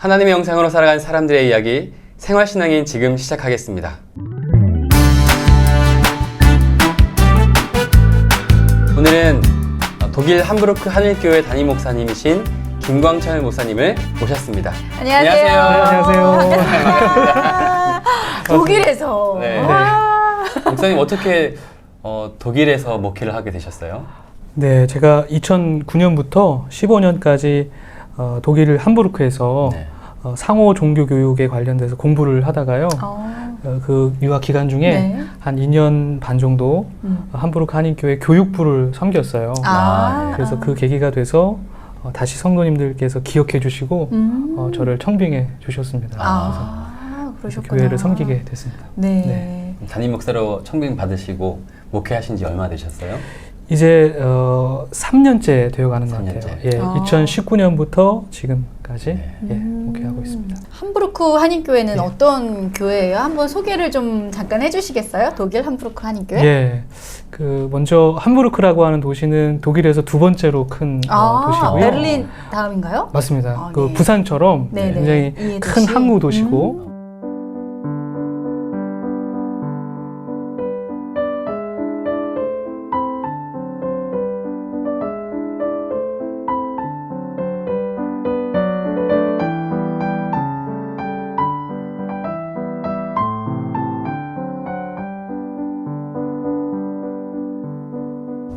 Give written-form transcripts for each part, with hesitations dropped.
하나님의 형상으로 살아간 사람들의 이야기, 생활신앙인 지금 시작하겠습니다. 오늘은 독일 함부르크 한일교회 담임 목사님이신 김광철 목사님을 모셨습니다. 안녕하세요. 안녕하세요. 독일에서. 네. 목사님 어떻게 독일에서 목회를 하게 되셨어요? 네, 제가 2009년부터 15년까지 독일 함부르크에서 네. 상호 종교 교육에 관련돼서 공부를 하다가요. 그 유학 기간 중에 네. 한 2년 반 정도 함부르크 한인교회 교육부를 섬겼어요. 그래서 그 계기가 돼서 다시 성도님들께서 기억해 주시고 저를 청빙해 주셨습니다. 그래서 교회를 섬기게 됐습니다. 네. 담임 목사로 청빙 받으시고 목회하신 지 얼마 되셨어요? 이제 3년째 되어가는 것 같아요. 3년째. 예, 2019년부터 지금까지 네. 목회하고 있습니다. 함부르크 한인교회는 네. 어떤 교회예요? 한번 소개를 좀 잠깐 해주시겠어요? 독일 함부르크 한인교회? 예, 먼저 함부르크라고 하는 도시는 독일에서 두 번째로 큰 도시고요. 베를린 다음인가요? 맞습니다. 네. 부산처럼 네네. 굉장히 이 큰 도시? 항구 도시고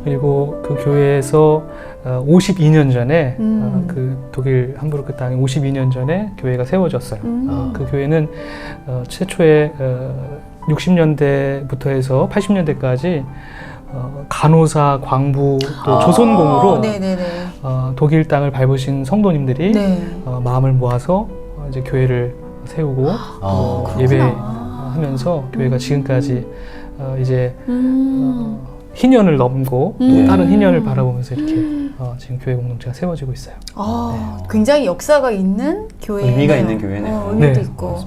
그리고 그 교회에서 52년 전에 그 독일 함부르크 땅에 52년 전에 교회가 세워졌어요. 그 교회는 최초에 60년대부터 해서 80년대까지 간호사, 광부, 또 조선공으로 독일 땅을 밟으신 성도님들이 마음을 모아서 이제 교회를 세우고 예배하면서 교회가 지금까지 이제 희년을 넘고 또 다른 희년을 바라보면서 이렇게 지금 교회 공동체가 세워지고 있어요. 굉장히 역사가 있는 교회네요. 의미가 있는 교회네요. 의미도 네. 있고.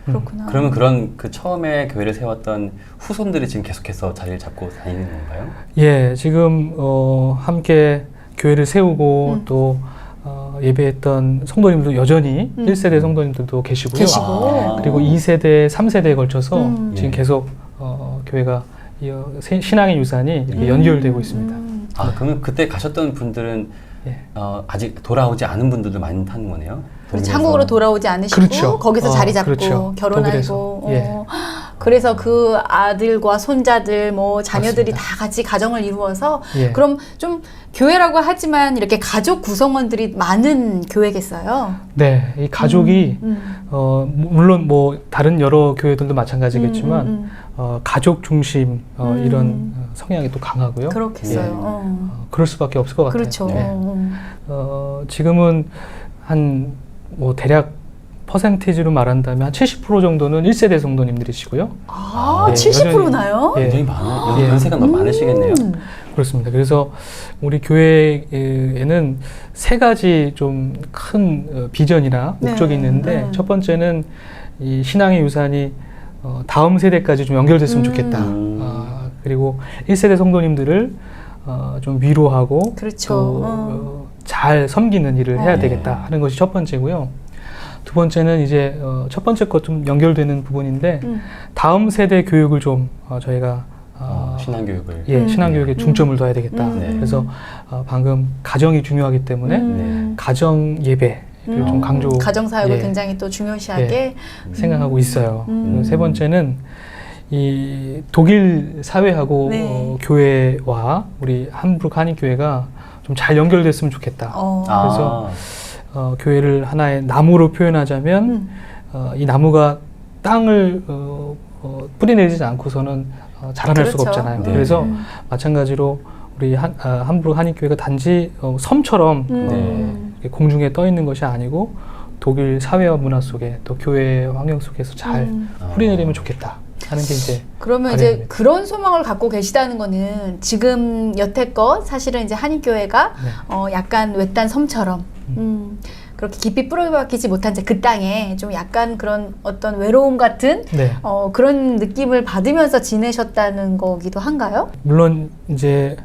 그렇구나. 그러면 그런 그 처음에 교회를 세웠던 후손들이 지금 계속해서 자리를 잡고 다니는 건가요? 예, 지금 함께 교회를 세우고 또 예배했던 성도님도 여전히 1세대 성도님들도 계시고요. 그리고 2세대, 3세대에 걸쳐서 지금 계속 교회가 신앙의 유산이 이렇게 연결되고 있습니다. 그러면 그때 가셨던 분들은 아직 돌아오지 않은 분들도 많다는 거네요? 그렇죠. 한국으로 돌아오지 않으시고 그렇죠. 거기서 자리 잡고 그렇죠. 결혼하고 예. 그래서 그 아들과 손자들 뭐 자녀들이 맞습니다. 다 같이 가정을 이루어서 예. 그럼 좀 교회라고 하지만 이렇게 가족 구성원들이 많은 교회겠어요. 네, 이 가족이 물론 뭐 다른 여러 교회들도 마찬가지겠지만 가족 중심 이런 성향이 또 강하고요. 그렇겠어요. 그럴 수밖에 없을 것 같아요. 그렇죠. 지금은 한 뭐 대략 퍼센티지로 말한다면 한 70% 정도는 1세대 성도님들이시고요. 70%나요? 굉장히 많아요. 연세가 너무 많으시겠네요. 그렇습니다. 그래서 우리 교회에는 세 가지 좀 큰 비전이나 목적이 있는데 첫 번째는 이 신앙의 유산이 다음 세대까지 좀 연결됐으면 좋겠다. 그리고 1세대 성도님들을 좀 위로하고 또 잘 섬기는 일을 해야 되겠다 하는 것이 첫 번째고요. 두 번째는 이제 첫 번째 것 좀 연결되는 부분인데 다음 세대 교육을 좀 저희가 신앙교육을 신앙교육에 중점을 둬야 되겠다. 그래서 방금 가정이 중요하기 때문에 가정 예배를 좀 강조 가정 사역을 굉장히 또 중요시하게 생각하고 있어요. 그리고 세 번째는 이 독일 사회하고 교회와 우리 함부르크 한인교회가 좀 잘 연결됐으면 좋겠다. 그래서 교회를 하나의 나무로 표현하자면 이 나무가 땅을 뿌리내리지 않고서는 자라날 수가 없잖아요. 그래서 마찬가지로 우리 함부르크 한인교회가 단지 섬처럼 이렇게 공중에 떠 있는 것이 아니고 독일 사회와 문화 속에 또 교회 환경 속에서 잘 뿌리내리면 좋겠다 하는 게 이제 그러면 이제 그런 소망을 갖고 계시다는 거는 지금 여태껏 사실은 이제 한인교회가 약간 외딴 섬처럼 그렇게 깊이 뿌려박히지 못한 그 땅에 좀 약간 그런 어떤 외로움 같은 그런 느낌을 받으면서 지내셨다는 거기도 한가요? 물론 이제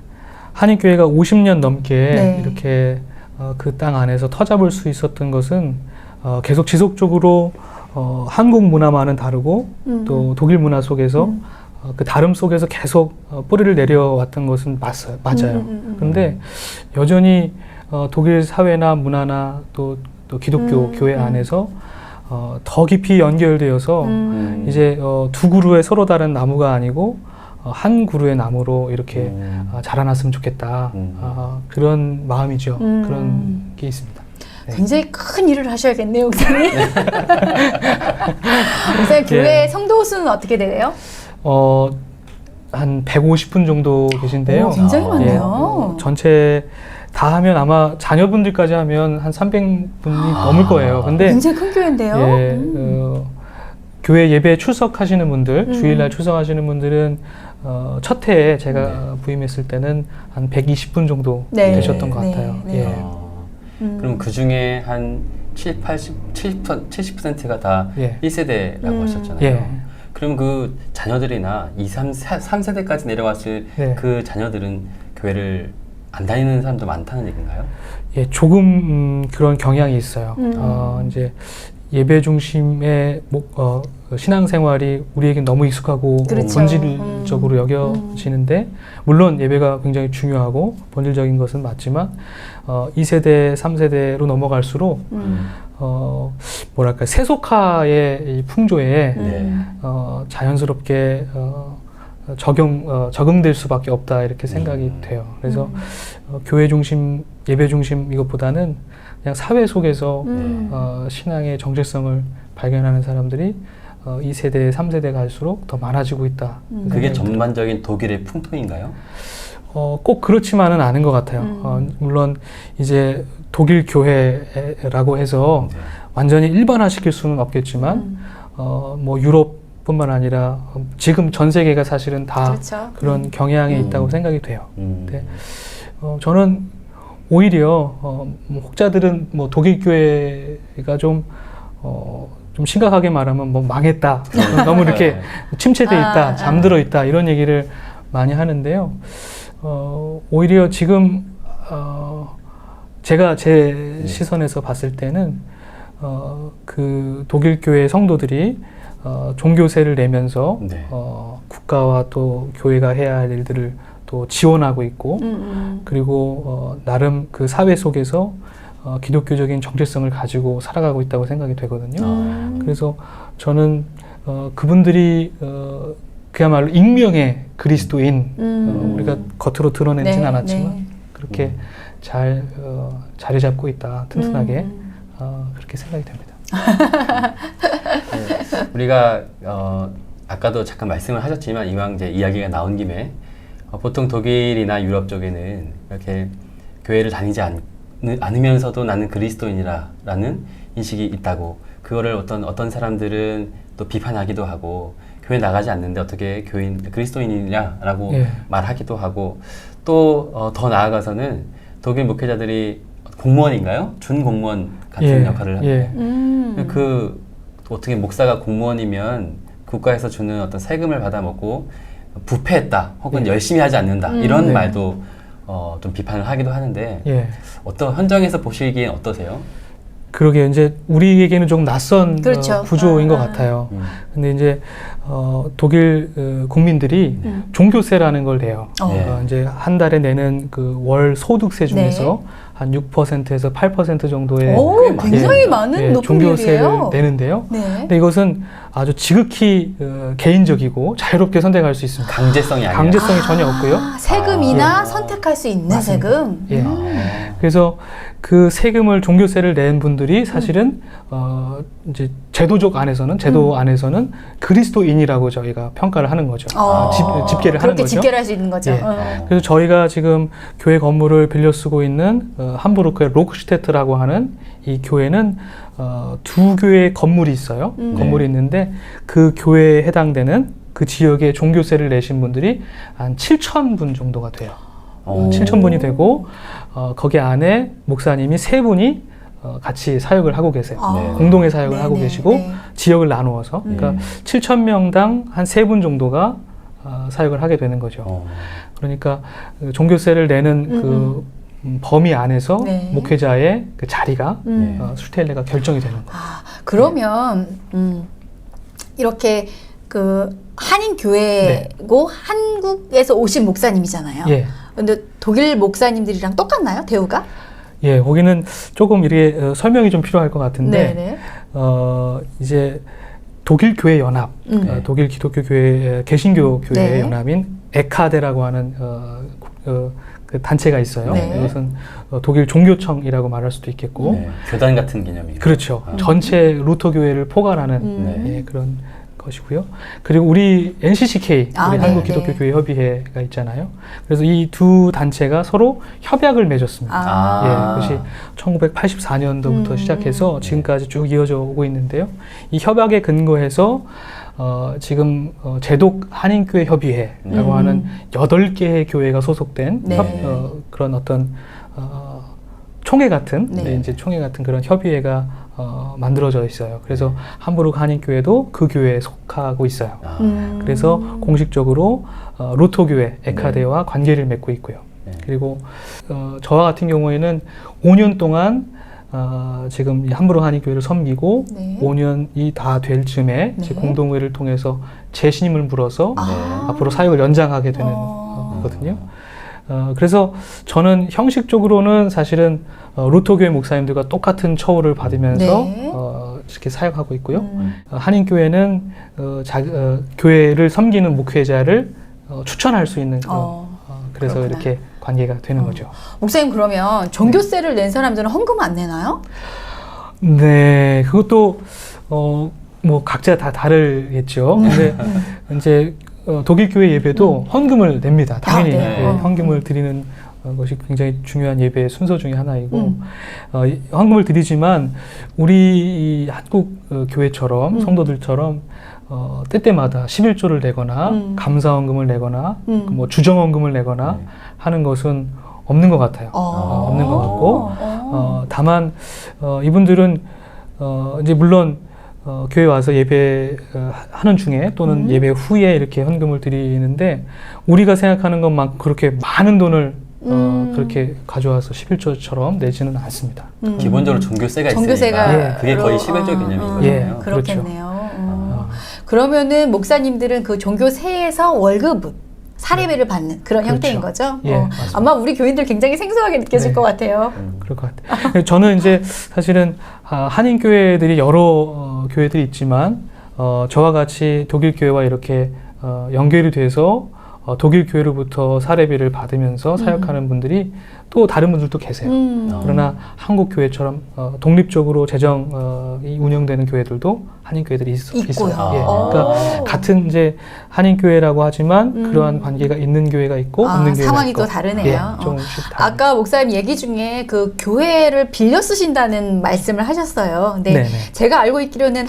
한인교회가 50년 넘게 이렇게 그 땅 안에서 터잡을 수 있었던 것은 계속 지속적으로 한국 문화와는 다르고 또 독일 문화 속에서 그 다름 속에서 계속 뿌리를 내려왔던 것은 맞아요. 그런데 여전히 독일 사회나 문화나 또 기독교 교회 안에서 더 깊이 연결되어서 이제 두 그루의 서로 다른 나무가 아니고 한 그루의 나무로 이렇게 자라났으면 좋겠다. 그런 마음이죠. 그런 게 있습니다. 네. 굉장히 큰 일을 하셔야겠네요, 목사님. 목사님 교회 성도 수는 어떻게 되세요? 한 150분 정도 계신데요. 굉장히 많네요. 전체 다 하면 아마 자녀분들까지 하면 한 300분이 넘을 거예요. 근데 굉장히 큰 교회인데요. 예, 교회 예배에 출석하시는 분들, 주일날 출석하시는 분들은 첫 해에 제가 부임했을 때는 한 120분 정도 되셨던 것 같아요. 예. 그럼 그 중에 한 70%가 다 1세대라고 하셨잖아요. 예. 그럼 그 자녀들이나 3세대까지 내려왔을 그 자녀들은 교회를 안 다니는 사람도 많다는 얘기인가요? 예, 조금 그런 경향이 있어요. 이제 예배 중심의 신앙생활이 우리에게 너무 익숙하고 그렇죠. 본질적으로 여겨지는데 물론 예배가 굉장히 중요하고 본질적인 것은 맞지만 2세대, 3세대로 넘어갈수록 뭐랄까 세속화의 이 풍조에 자연스럽게 적응될 수밖에 없다 이렇게 생각이 돼요. 그래서 교회 중심, 예배 중심 이것보다는 그냥 사회 속에서 신앙의 정체성을 발견하는 사람들이 2세대, 3세대 갈수록 더 많아지고 있다. 그게 전반적인 독일의 풍토인가요? 꼭 그렇지만은 않은 것 같아요. 물론 이제 독일 교회라고 해서 완전히 일반화시킬 수는 없겠지만 뭐 유럽뿐만 아니라 지금 전 세계가 사실은 다 그렇죠. 그런 경향이 있다고 생각이 돼요. 근데 저는 오히려 혹자들은 뭐 독일 교회가 좀 심각하게 말하면 뭐 망했다, 너무 이렇게 침체돼 있다, 잠들어 있다 이런 얘기를 많이 하는데요. 오히려 지금 제가 제 시선에서 봤을 때는 그 독일 교회 성도들이 종교세를 내면서 국가와 또 교회가 해야 할 일들을 또 지원하고 있고 그리고 나름 그 사회 속에서 기독교적인 정체성을 가지고 살아가고 있다고 생각이 되거든요. 그래서 저는 그분들이 그야말로 익명의 그리스도인 우리가 겉으로 드러내진 않았지만 그렇게 잘 자리 잡고 있다, 튼튼하게 그렇게 생각이 됩니다. 우리가 아까도 잠깐 말씀을 하셨지만 이왕 이제 이야기가 나온 김에 보통 독일이나 유럽 쪽에는 이렇게 교회를 다니지 않으면서도 나는 그리스도인이라는 인식이 있다고, 그거를 어떤 사람들은 또 비판하기도 하고 교회 나가지 않는데 어떻게 그리스도인이냐라고 말하기도 하고, 또 더 나아가서는 독일 목회자들이 공무원인가요? 준공무원 같은 역할을 합니다. 그 어떻게 목사가 공무원이면 국가에서 주는 어떤 세금을 받아먹고 부패했다 혹은 열심히 하지 않는다 이런 말도 좀 비판을 하기도 하는데 어떤 현장에서 보시기엔 어떠세요? 그러게 이제 우리에게는 좀 낯선 그렇죠. 구조인 것 같아요. 근데 이제 독일 국민들이 종교세라는 걸 내요. 이제 한 달에 내는 그 월 소득세 중에서 한 6%에서 8% 정도의 굉장히 많은 높은 종교세를 비율이에요. 내는데요. 근데 이것은 아주 지극히 개인적이고 자유롭게 선택할 수 있습니다. 강제성이 아니라. 강제성이 전혀 없고요. 세금이나 선택할 수 있는 맞습니다. 세금. 그래서 그 세금을 종교세를 낸 분들이 사실은 이제 제도 안에서는 그리스도인이라고 저희가 평가를 하는 거죠. 집계를 하는 거죠. 그렇게 집계를 할 수 있는 거죠. 그래서 저희가 지금 교회 건물을 빌려 쓰고 있는 함부르크의 록슈테트라고 하는 이 교회는 두 교회의 건물이 있어요. 건물이 있는데 그 교회에 해당되는 그 지역에 종교세를 내신 분들이 한 7,000분 정도가 돼요. 7,000분이 되고 거기 안에 목사님이 3분이 같이 사역을 하고 계세요. 공동의 사역을 하고 계시고 지역을 나누어서 그러니까 7,000명당 한 3분 정도가 사역을 하게 되는 거죠. 그러니까 종교세를 내는 그 범위 안에서 네. 목회자의 그 자리가 수테일레가 결정이 되는 거예요. 아, 그러면 이렇게 그 한인 교회고 한국에서 오신 목사님이잖아요. 예. 근데 독일 목사님들이랑 똑같나요, 대우가? 예, 거기는 조금 이렇게 설명이 좀 필요할 것 같은데, 네네. 이제 독일 교회 연합, 독일 기독교 교회 개신교 교회 네. 연합인 에카데라고 하는 그 단체가 있어요. 네. 이것은 독일 종교청이라고 말할 수도 있겠고, 네, 교단 같은 개념이에요. 그렇죠. 전체 루터 교회를 포괄하는 예, 그런 것이고요. 그리고 우리 NCCK, 우리 네, 한국 기독교 교회 협의회가 있잖아요. 그래서 이 두 단체가 서로 협약을 맺었습니다. 예, 그것이 1984년도부터 시작해서 지금까지 쭉 이어져 오고 있는데요. 이 협약에 근거해서 지금 제독 한인교회 협의회라고 하는 8개의 교회가 소속된 네. 그런 어떤 총회 같은 네. 이제 총회 같은 그런 협의회가 만들어져 있어요. 그래서 함부르크 한인교회도 그 교회에 속하고 있어요. 그래서 공식적으로 루터 교회 에카데와 관계를 맺고 있고요. 그리고 저와 같은 경우에는 5년 동안 지금 이 함부르크 한인교회를 섬기고 네. 5년이 다 될 즈음에 이제 네. 공동회를 통해서 재신임을 물어서 앞으로 사역을 연장하게 되는 거거든요. 그래서 저는 형식적으로는 사실은 루터교회 목사님들과 똑같은 처우를 받으면서 네. 이렇게 사역하고 있고요. 한인교회는 교회를 섬기는 목회자를 추천할 수 있는 그래서 그렇구나. 이렇게 관계가 되는 거죠. 목사님 그러면 종교세를 낸 사람들은 헌금 안 내나요? 네, 그것도 뭐 각자 다 다르겠죠. 근데 이제 독일 교회 예배도 헌금을 냅니다. 당연히 네. 예, 헌금을 드리는 것이 굉장히 중요한 예배의 순서 중에 하나이고 헌금을 드리지만 우리 이 한국 교회처럼 성도들처럼 때때마다 11조를 내거나 감사헌금을 내거나 뭐 주정헌금을 내거나 하는 것은 없는 것 같아요. 없는 것 같고 다만 이분들은 이제 물론 교회 와서 예배 하는 중에 또는 예배 후에 이렇게 헌금을 드리는데 우리가 생각하는 것만큼 그렇게 많은 돈을 그렇게 가져와서 11조처럼 내지는 않습니다. 기본적으로 종교세가 종교세가 있으니까 예. 그게 거의 11조 개념이거든요. 예. 그렇겠네요. 그러면은 목사님들은 그 종교세에서 월급 사례비를 받는 그런 그렇죠. 형태인 거죠? 예, 맞습니다. 아마 우리 교인들 굉장히 생소하게 느껴질 네. 것 같아요. 그럴 것 같아요. 저는 이제 사실은 한인 교회들이 여러 교회들이 있지만 저와 같이 독일 교회와 이렇게 연결이 돼서 독일 교회로부터 사례비를 받으면서 사역하는 분들이 또 다른 분들도 계세요. 그러나 한국 교회처럼 독립적으로 재정이 운영되는 교회들도 한인 교회들이 있어요. 예. 그러니까 같은 이제 한인 교회라고 하지만 그러한 관계가 있는 교회가 있고 없는 교회가 상황이 있고. 또 다르네요. 예, 조금씩 다릅니다. 아까 목사님 얘기 중에 그 교회를 빌려 쓰신다는 말씀을 하셨어요. 근데 네네. 제가 알고 있기로는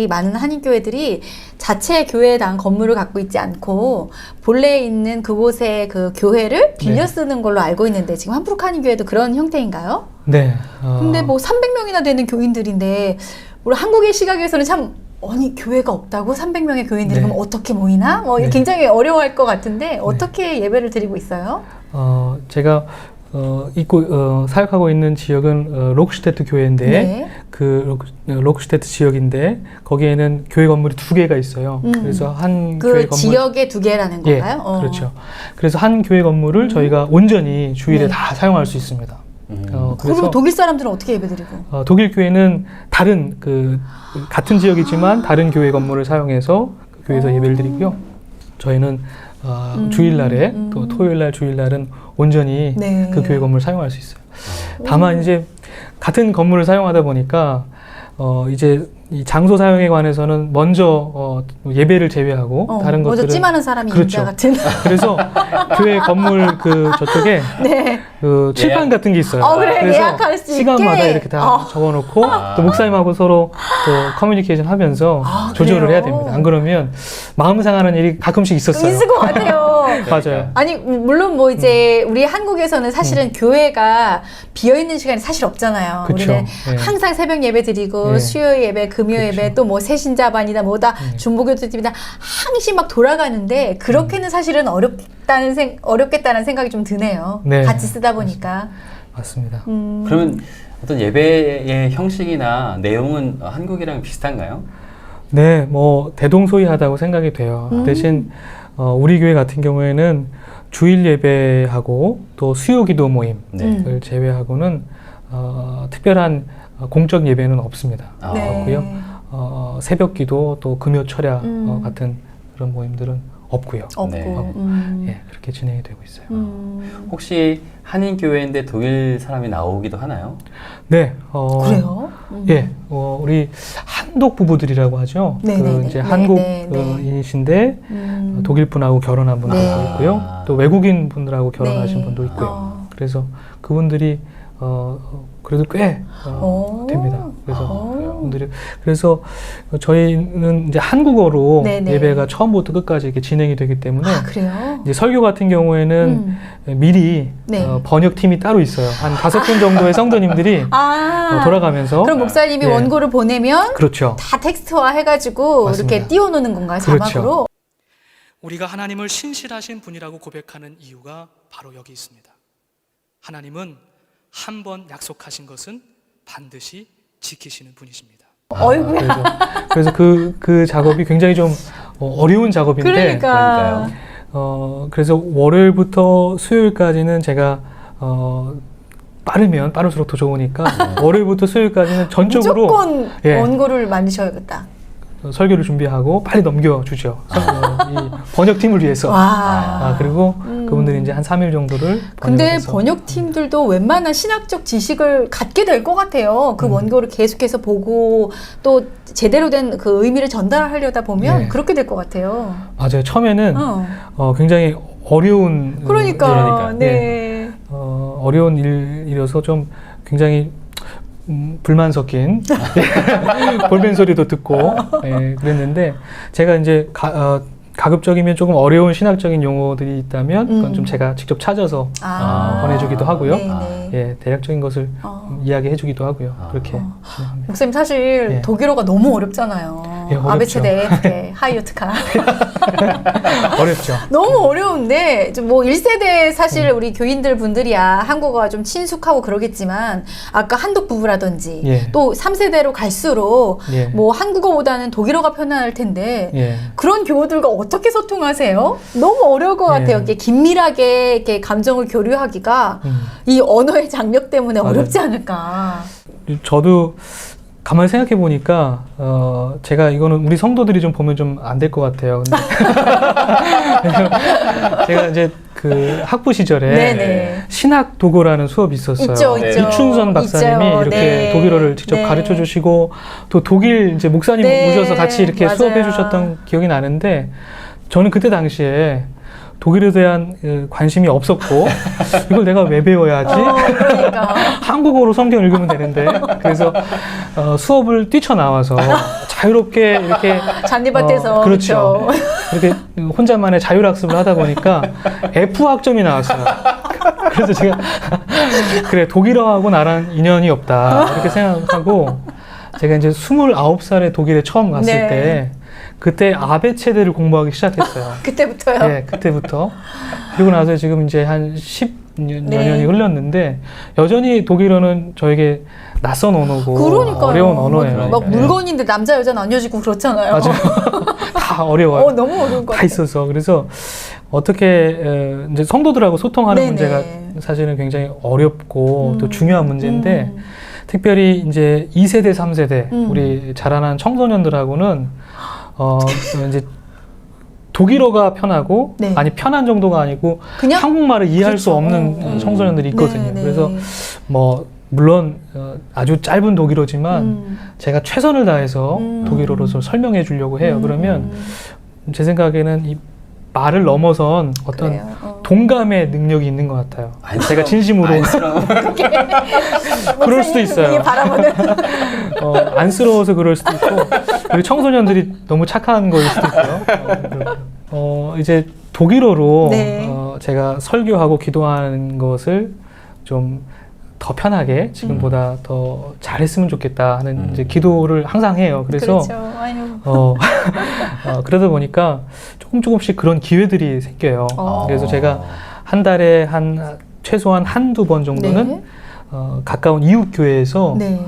많은 한인 교회들이 자체 교회당 건물을 갖고 있지 않고 본래 있는 그곳의 그 교회를 빌려 쓰는 걸로 알고 있는데 지금 함부르크 한인 교회도 그런 형태인가요? 네. 근데 뭐 300명이나 되는 교인들인데 우리 한국의 시각에서는 참 아니 교회가 없다고 300명의 교인들이 네. 그럼 어떻게 모이나? 뭐 네. 굉장히 어려워할 것 같은데 어떻게 예배를 드리고 있어요? 제가 사역하고 있는 지역은 록슈테트 교회인데 네. 그 록슈테트 지역인데 거기에는 교회 건물이 2개가 있어요. 그래서 한 그 교회 건물 지역에 2개라는 예, 건가요? 그렇죠. 그래서 한 교회 건물을 저희가 온전히 주일에 네. 다 사용할 수 있습니다. 그리고 그래서 독일 사람들은 어떻게 예배드리고? 독일 교회는 다른 같은 지역이지만 다른 교회 건물을 사용해서 그 교회에서 예배를 드리고요. 저희는 주일날에 또 토요일날 주일날은 온전히 네. 그 교회 건물을 사용할 수 있어요. 다만 이제 같은 건물을 사용하다 보니까 이제 이 장소 사용에 관해서는 먼저 예배를 제외하고 다른 먼저 것들은 찜하는 사람이 그렇죠. 임자 같은. 그래서 교회 건물 저쪽에 네. 그 칠판 같은 게 있어요. 그래, 그래서 예약할 수 시간마다 있게? 이렇게 다 적어놓고 또 목사님하고 서로 또 커뮤니케이션 하면서 조절을 그래요? 해야 됩니다. 안 그러면 마음 상하는 일이 가끔씩 있었어요. 있을 것 같아요. 맞아요. 아니 물론 뭐 이제 우리 한국에서는 사실은 교회가 비어 있는 시간이 사실 없잖아요. 그쵸. 우리는 네. 항상 새벽 예배 드리고 네. 수요 예배, 금요 예배, 또 뭐 새신자반이다 뭐다 중보교도집이다 항시 막 돌아가는데 그렇게는 사실은 어렵겠다는 생각이 좀 드네요. 네. 같이 쓰다 보니까. 맞습니다. 그러면 어떤 예배의 형식이나 내용은 한국이랑 비슷한가요? 네, 뭐 대동소이하다고 생각이 돼요. 대신 우리 교회 같은 경우에는 주일 예배하고 또 수요기도 모임을 네. 제외하고는 특별한 공적 예배는 없습니다. 네. 없고요. 새벽기도 또 금요 철야 같은 그런 모임들은 없고요. 없고. 네. 예, 그렇게 진행이 되고 있어요. 혹시 한인 교회인데 독일 사람이 나오기도 하나요? 네, 그래요? 예, 우리 한독 부부들이라고 하죠. 네네네. 이제 네, 한국인이신데 독일 분하고 결혼한 분도 네. 있고요. 또 외국인 분들하고 결혼하신 네. 분도 있고요. 그래서 그분들이 그래도 꽤 됩니다. 그래서 분들이 그래서 저희는 이제 한국어로 네네. 예배가 처음부터 끝까지 이렇게 진행이 되기 때문에 아, 그래요? 이제 설교 같은 경우에는 미리 네. 번역팀이 따로 있어요. 한 5분 정도의 성도님들이 돌아가면서 그럼 목사님이 네. 원고를 보내면 그렇죠. 다 텍스트화 해가지고 맞습니다. 이렇게 띄워놓는 건가요? 그렇죠. 자막으로? 우리가 하나님을 신실하신 분이라고 고백하는 이유가 바로 여기 있습니다. 하나님은 한 번 약속하신 것은 반드시 지키시는 분이십니다. 어이구야. 그래서 그 작업이 굉장히 좀 어려운 작업인데 그러니까요. 그래서 월요일부터 수요일까지는 제가 빠르면 빠를수록 더 좋으니까 월요일부터 수요일까지는 전적으로 무조건 예. 원고를 만드셔야겠다. 설교를 준비하고 빨리 넘겨주죠. 이 번역팀을 위해서. 와. 그리고 그분들이 이제 한 3일 정도를 근데 번역해서. 번역팀들도 웬만한 신학적 지식을 갖게 될 것 같아요. 그 원고를 계속해서 보고 또 제대로 된 그 의미를 전달하려다 보면 네. 그렇게 될 것 같아요. 맞아요. 처음에는 굉장히 어려운 그러니까. 일이니까. 네. 어려운 일이어서 좀 굉장히 불만 섞인 볼펜 소리도 듣고 그랬는데 제가 이제 가급적이면 조금 어려운 신학적인 용어들이 있다면 그건 좀 제가 직접 찾아서 보내주기도 하고요. 예, 대략적인 것을 이야기해주기도 하고요. 그렇게 진행합니다. 목사님 사실 예. 독일어가 너무 어렵잖아요. 예, 어렵죠. 아베체데, 에프게, 하이어트카. 어렵죠. 너무 어려운데 좀 뭐 1세대 사실 우리 교인들 분들이야 한국어가 좀 친숙하고 그러겠지만 아까 한독 부부라든지 예. 또 3세대로 갈수록 예. 뭐 한국어보다는 독일어가 편안할 텐데 예. 그런 교우들과 어떻게 소통하세요? 너무 어려울 것 같아요. 예. 이렇게 긴밀하게 이렇게 감정을 교류하기가 이 언어의 장벽 때문에 맞아요. 어렵지 않을까. 저도 가만히 생각해 보니까 제가 이거는 우리 성도들이 좀 보면 좀 안 될 것 같아요. 근데 제가 이제 그 학부 시절에 네네. 신학 도구라는 수업이 있었어요. 있죠, 네. 있죠. 이춘선 박사님이 있죠. 이렇게 네. 독일어를 직접 네. 가르쳐 주시고 또 독일 이제 목사님 네. 오셔서 같이 이렇게 맞아요. 수업해 주셨던 기억이 나는데 저는 그때 당시에 독일에 대한 관심이 없었고 이걸 내가 왜 배워야지? 그러니까. 한국어로 성경 읽으면 되는데 그래서 수업을 뛰쳐나와서 자유롭게 이렇게 잔디밭에서 그렇죠. 이렇게 혼자만의 자율학습을 하다 보니까 F 학점이 나왔어요. 그래서 제가 그래 독일어하고 나랑 인연이 없다 이렇게 생각하고 제가 이제 29살에 독일에 처음 갔을 네. 때 그때 아베체대를 공부하기 시작했어요. 그때부터요. 네, 그때부터. 그리고 나서 지금 이제 한 10년이 네. 흘렀는데 여전히 독일어는 저에게 낯선 언어고 그러니까요. 어려운 언어예요. 막 네. 물건인데 남자 여자 나뉘어지고 그렇잖아요. 맞아요. 다 어려워요. 너무 어려운 것 다 같아요. 있어서 그래서 어떻게 이제 성도들하고 소통하는 네네. 문제가 사실은 굉장히 어렵고 또 중요한 문제인데 특별히 이제 2세대, 3세대 우리 자라난 청소년들하고는 이제 독일어가 편하고 네. 아니 편한 정도가 아니고 그냥 한국말을 이해할 수 그렇죠. 없는 청소년들이 있거든요. 네, 네. 그래서 뭐 물론 아주 짧은 독일어지만 제가 최선을 다해서 독일어로서 설명해 주려고 해요. 그러면 제 생각에는 이 말을 넘어선 어떤 그래요. 동감의 능력이 있는 것 같아요. 제가 진심으로 그럴 수도 있어요. 바라보는 안쓰러워서 그럴 수도 있고 우리 청소년들이 너무 착한 거일 수도 있고요. 이제 독일어로 네. 제가 설교하고 기도하는 것을 좀 더 편하게 지금보다 더 잘했으면 좋겠다 하는 이제 기도를 항상 해요. 그래서 그렇죠. 아유. 그러다 보니까 조금 조금씩 그런 기회들이 생겨요. 그래서 제가 한 달에 최소한 한두 번 정도는 네. 가까운 이웃 교회에서 네.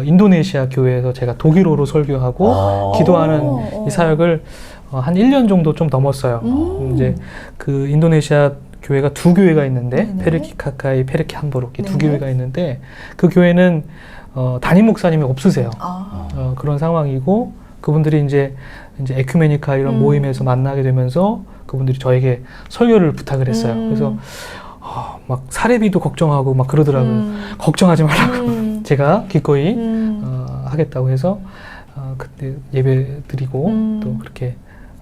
인도네시아 교회에서 제가 독일어로 설교하고 기도하는 이 사역을 한 1년 정도 좀 넘었어요. 이제 그 인도네시아 교회가 두 교회가 있는데 네네. 페르키 카카이, 페르키 함부르크 두 네네. 교회가 있는데 그 교회는 담임 목사님이 없으세요. 아. 그런 상황이고 그분들이 이제 에큐메니카 이런 모임에서 만나게 되면서 그분들이 저에게 설교를 부탁을 했어요. 그래서 막 사례비도 걱정하고 막 그러더라고요. 걱정하지 말라고 제가 기꺼이 하겠다고 해서 그때 예배 드리고 또 그렇게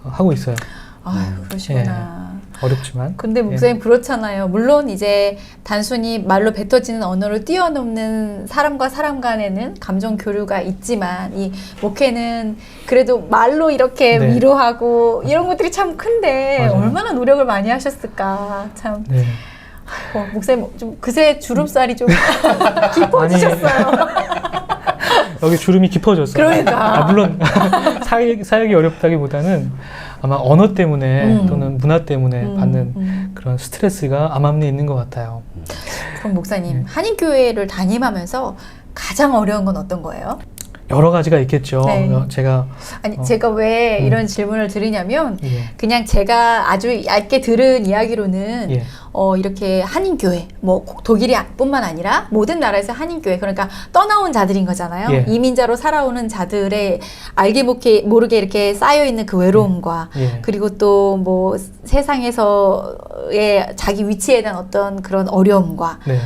하고 있어요. 아유, 그러시구나. 어렵지만. 근데 목사님 그렇잖아요. 물론 이제 단순히 말로 뱉어지는 언어를 뛰어넘는 사람과 사람 간에는 감정 교류가 있지만 이 목회는 그래도 말로 이렇게 네. 위로하고 이런 것들이 참 큰데 맞아요. 얼마나 노력을 많이 하셨을까. 참. 네. 목사님 좀 그새 주름살이 좀 깊어지셨어요. 여기 주름이 깊어졌어요. 그러니까. 물론 사역이 어렵다기보다는 아마 언어 때문에 또는 문화 때문에 받는 그런 스트레스가 암암리에 있는 것 같아요. 그럼 목사님, 한인교회를 담임하면서 가장 어려운 건 어떤 거예요? 여러 가지가 있겠죠. 네. 제가 제가 왜 이런 질문을 드리냐면 예. 그냥 제가 아주 얇게 들은 이야기로는 예. 이렇게 한인교회, 뭐 독일이 뿐만 아니라 모든 나라에서 한인교회, 그러니까 떠나온 자들인 거잖아요. 예. 이민자로 살아오는 자들의 알게 모르게 이렇게 쌓여있는 그 외로움과 예. 그리고 또 뭐 세상에서의 자기 위치에 대한 어떤 그런 어려움과 네.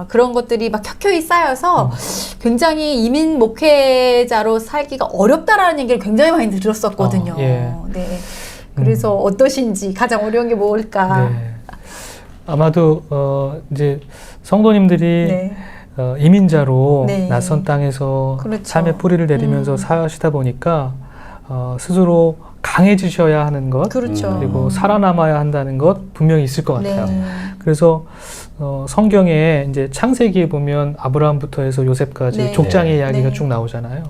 그런 것들이 막 켜켜이 쌓여서 굉장히 이민 목회자로 살기가 어렵다라는 얘기를 굉장히 많이 들었었거든요. 예. 네. 그래서 어떠신지 가장 어려운 게 뭘까? 네. 아마도 이제 성도님들이 네. 이민자로 네. 낯선 땅에서 그렇죠. 삶의 뿌리를 내리면서 사시다 보니까 스스로 강해지셔야 하는 것, 그렇죠. 그리고 살아남아야 한다는 것 분명히 있을 것 같아요. 네. 그래서 성경에 이제 창세기에 보면 아브라함부터 해서 요셉까지 네. 족장의 이야기가 네. 쭉 나오잖아요.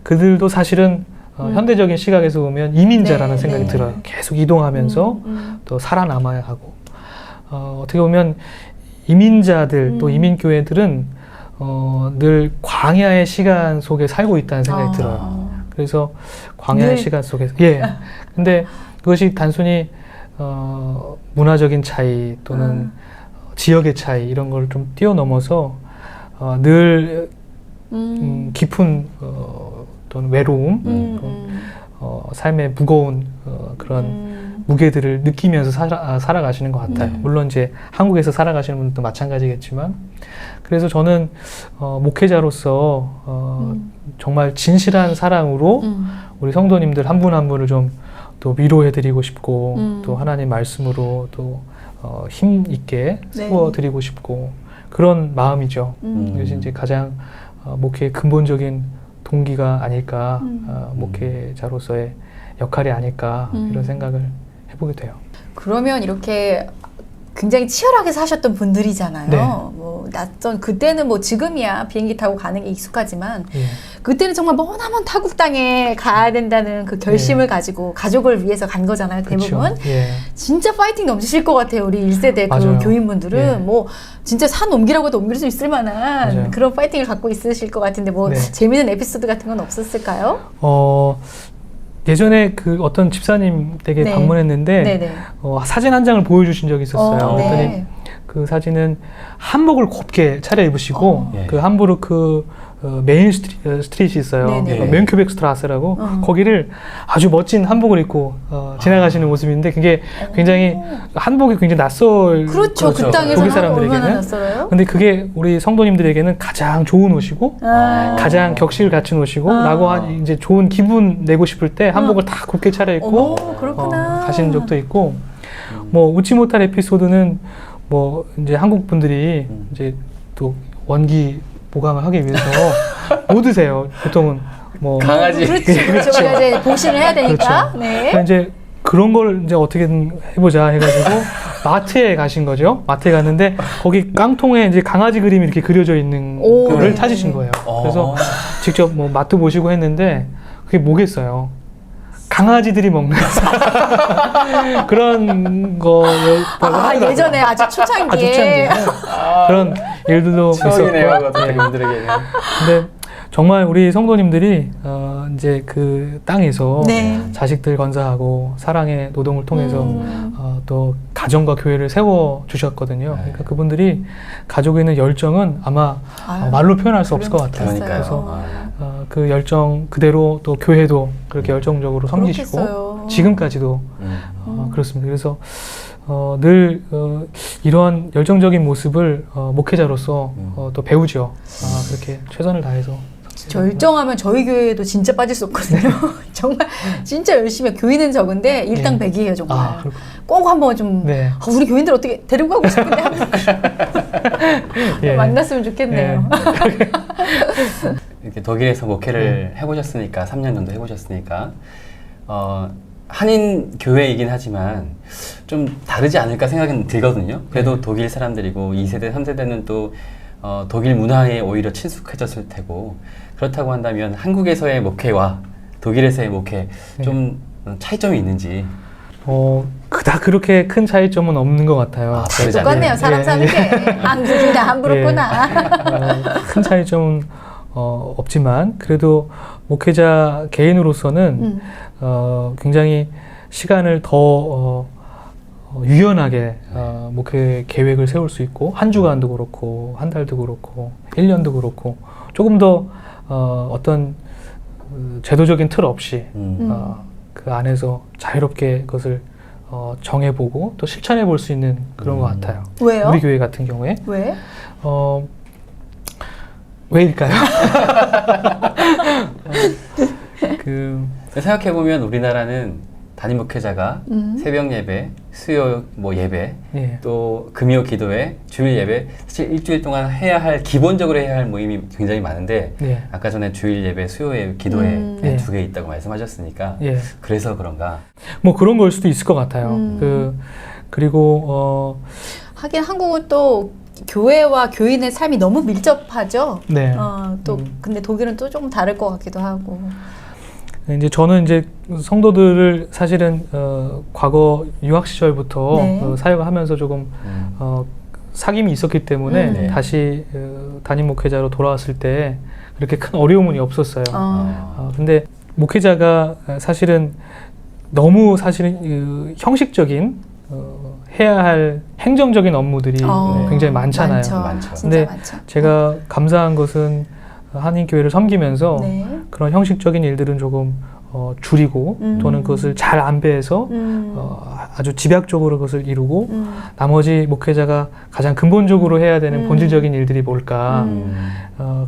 그들도 사실은 현대적인 시각에서 보면 이민자라는 네. 생각이 네. 들어요. 계속 이동하면서 또 살아남아야 하고 어떻게 보면 이민자들 또 이민교회들은 늘 광야의 시간 속에 살고 있다는 생각이 들어요. 그래서 광야의 시간 속에서 근데 그것이 단순히 문화적인 차이 또는 지역의 차이 이런 걸 좀 뛰어넘어서 늘 깊은 또는 외로움 또는 삶의 무거운 그런 무게들을 느끼면서 살아가시는 것 같아요. 물론 이제 한국에서 살아가시는 분들도 마찬가지겠지만 그래서 저는 목회자로서 정말 진실한 사랑으로 우리 성도님들 한 분 한 분을 좀 또 위로해드리고 싶고 또 하나님 말씀으로 또 힘 있게 세워드리고 싶고 그런 마음이죠. 그래서 이제 가장 목회의 근본적인 동기가 아닐까 목회자로서의 역할이 아닐까 이런 생각을 해보게 돼요. 그러면 이렇게 굉장히 치열하게 사셨던 분들이잖아요. 네. 뭐 낯선 그때는 뭐 지금이야 비행기 타고 가는 게 익숙하지만 예. 그때는 정말 머나먼 타국 땅에 가야 된다는 그 결심을 가지고 가족을 위해서 간 거잖아요. 대부분. 그쵸. 예. 진짜 파이팅 넘치실 것 같아요. 우리 1세대 그 맞아요. 교인분들은 예. 뭐 진짜 산 옮기라고 해도 옮길 수 있을 만한 맞아요. 그런 파이팅을 갖고 있으실 것 같은데 뭐 네. 재미있는 에피소드 같은 건 없었을까요? 예전에 그 어떤 집사님 댁에 네. 방문했는데 네네. 사진 한 장을 보여주신 적이 있었어요. 네. 그랬더니 그 사진은 한복을 곱게 차려입으시고 그 함부르크 메인 스트릿이 있어요. 네네. 멘큐백 스트라스라고 거기를 아주 멋진 한복을 입고 지나가시는 모습인데 그게 굉장히 한복이 굉장히 낯설 그렇죠. 그 독일 땅에서는 얼마나 사람들에게는. 낯설어요? 근데 그게 우리 성도님들에게는 가장 좋은 옷이고 가장 격식을 갖춘 옷이고 라고 이제 좋은 기분 내고 싶을 때 한복을 다 곱게 차려입고 그렇구나. 가신 적도 있고 뭐 웃지 못할 에피소드는 뭐 이제 한국 분들이 이제 또 원기 보강을 하기 위해서 뭐 드세요. 보통은 뭐 그렇죠. 이제 보신을 해야 되니까. 그렇죠. 네. 그래서 이제 그런 걸 이제 어떻게든 해보자 해가지고 마트에 가신 거죠. 마트에 갔는데 거기 깡통에 이제 강아지 그림이 이렇게 그려져 있는 거를 찾으신 거예요. 그래서 직접 뭐 마트 보시고 했는데 그게 뭐겠어요. 강아지들이 먹는 그런 거였다고 하더라고요. 예전에 아주 초창기에. 그런 일들도 추억이네요, 있었고. 어떻게 분들에게는. 근데 정말 우리 성도님들이 이제 그 땅에서 네. 자식들 건사하고 사랑의 노동을 통해서 또 가정과 교회를 세워 주셨거든요. 그러니까 그분들이 가지고 있는 열정은 아마 말로 표현할 수 없을 것 같아요. 그러니까요. 그래서 그 열정 그대로 또 교회도 그렇게 열정적으로 섬기시고 그렇겠어요. 지금까지도 그렇습니다. 그래서 늘 이러한 열정적인 모습을 목회자로서 또 배우죠. 그렇게 최선을 다해서. 열정하면 저희 교회에도 진짜 빠질 수 없거든요. 정말 진짜 열심히 해요. 교인은 적은데 일당백이에요 정말. 꼭 한번 좀 네. 우리 교인들 어떻게 데리고 가고 싶은데 한번 예. 만났으면 좋겠네요. 이렇게 독일에서 목회를 해보셨으니까 3년 정도 해보셨으니까 한인 교회이긴 하지만 좀 다르지 않을까 생각은 들거든요. 그래도 독일 사람들이고 2세대, 3세대는 또 독일 문화에 오히려 친숙해졌을 테고 그렇다고 한다면 한국에서의 목회와 독일에서의 목회 좀 차이점이 있는지. 그닥 그렇게 큰 차이점은 없는 것 같아요. 똑같네요. 사람 사는 게 한국이나 함부로구나. 큰 차이점은 없지만 그래도 목회자 개인으로서는 굉장히 시간을 더 유연하게 목회 계획을 세울 수 있고 한 주간도 그렇고 한 달도 그렇고 1년도 그렇고 조금 더 어떤 제도적인 틀 없이 그 안에서 자유롭게 그것을 정해보고 또 실천해 볼 수 있는 그런 것 같아요. 왜요? 우리 교회 같은 경우에. 왜? 왜일까요? 생각해보면 우리나라는 담임 목회자가 새벽 예배, 수요 예배, 또 금요 기도회, 주일 예배 사실 일주일 동안 기본적으로 해야 할 모임이 굉장히 많은데 아까 전에 주일 예배, 수요 예배, 기도회 두 개 있다고 말씀하셨으니까 그래서 그런가? 뭐 그런 걸 수도 있을 것 같아요. 그리고 하긴 한국은 또 교회와 교인의 삶이 너무 밀접하죠. 네. 또 근데 독일은 또 조금 다를 것 같기도 하고. 이제 저는 이제 성도들을 사실은 과거 유학 시절부터 사역을 하면서 조금 사귐이 있었기 때문에 다시 담임 목회자로 돌아왔을 때 그렇게 큰 어려움은 없었어요. 근데 목회자가 사실은 너무 형식적인 해야 할 행정적인 업무들이 굉장히 많잖아요. 많죠. 근데 많죠. 제가 감사한 것은 한인교회를 섬기면서 그런 형식적인 일들은 조금 줄이고 또는 그것을 잘 안배해서 아주 집약적으로 그것을 이루고 나머지 목회자가 가장 근본적으로 해야 되는 본질적인 일들이 뭘까.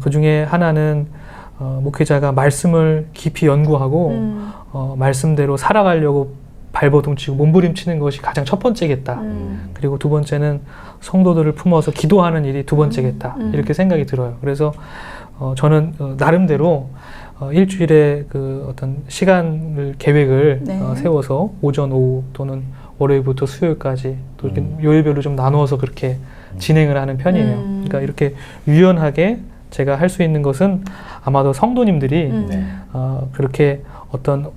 그 중에 하나는 목회자가 말씀을 깊이 연구하고 말씀대로 살아가려고 발버둥치고 몸부림치는 것이 가장 첫 번째겠다. 그리고 두 번째는 성도들을 품어서 기도하는 일이 두 번째겠다. 이렇게 생각이 들어요. 그래서 저는 나름대로 일주일에 그 어떤 시간을 계획을 세워서 오전, 오후 또는 월요일부터 수요일까지 또 이렇게 요일별로 좀 나누어서 그렇게 진행을 하는 편이에요. 그러니까 이렇게 유연하게 제가 할 수 있는 것은 아마도 성도님들이 그렇게 어떤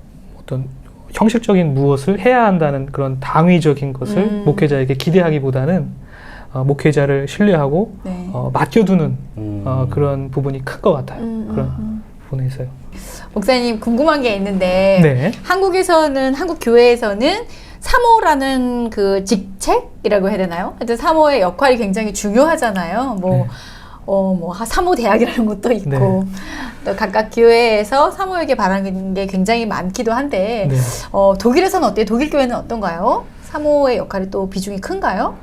형식적인 무엇을 해야 한다는 그런 당위적인 것을 목회자에게 기대하기보다는 목회자를 신뢰하고 맡겨두는 그런 부분이 큰 것 같아요. 그런 부분에 있어요. 목사님 궁금한 게 있는데 한국에서는 한국 교회에서는 사모라는 그 직책이라고 해야 되나요? 하여튼 사모의 역할이 굉장히 중요하잖아요. 사모 대학이라는 것도 있고 또 각각 교회에서 사모에게 바라는 게 굉장히 많기도 한데 독일에서는 어때요? 독일 교회는 어떤가요? 사모의 역할이 또 비중이 큰가요?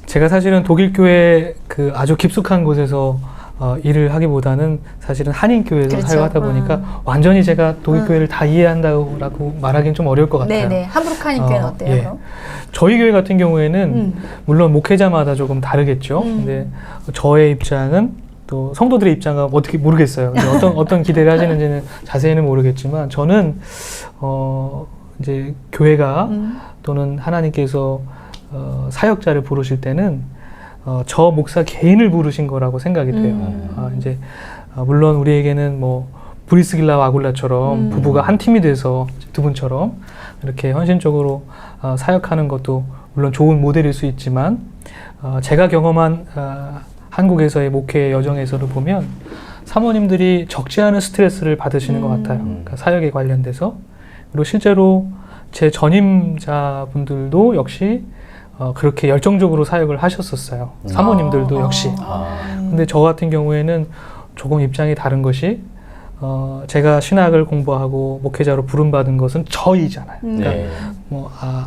제가 사실은 독일 교회 그 아주 깊숙한 곳에서 일을 하기보다는 사실은 한인 교회에서 사역하다 보니까 완전히 제가 독일 교회를 다 이해한다고 말하기는 좀 어려울 것 같아요. 네네. 함부르크 한인 교회는 어때요? 그럼? 저희 교회 같은 경우에는 물론 목회자마다 조금 다르겠죠. 근데 저의 입장은 또 성도들의 입장은 어떻게 모르겠어요. 근데 어떤 기대를 하시는지는 자세히는 모르겠지만 저는 이제 교회가 또는 하나님께서 사역자를 부르실 때는 저 목사 개인을 부르신 거라고 생각이 돼요. 이제 물론 우리에게는 브리스길라와 아굴라처럼 부부가 한 팀이 돼서 두 분처럼 이렇게 헌신적으로 사역하는 것도 물론 좋은 모델일 수 있지만 제가 경험한 한국에서의 목회 여정에서를 보면 사모님들이 적지 않은 스트레스를 받으시는 것 같아요. 그러니까 사역에 관련돼서. 그리고 실제로 제 전임자분들도 역시 그렇게 열정적으로 사역을 하셨었어요. 사모님들도 역시. 근데 저 같은 경우에는 조금 입장이 다른 것이 제가 신학을 공부하고 목회자로 부름받은 것은 저이잖아요. 그러니까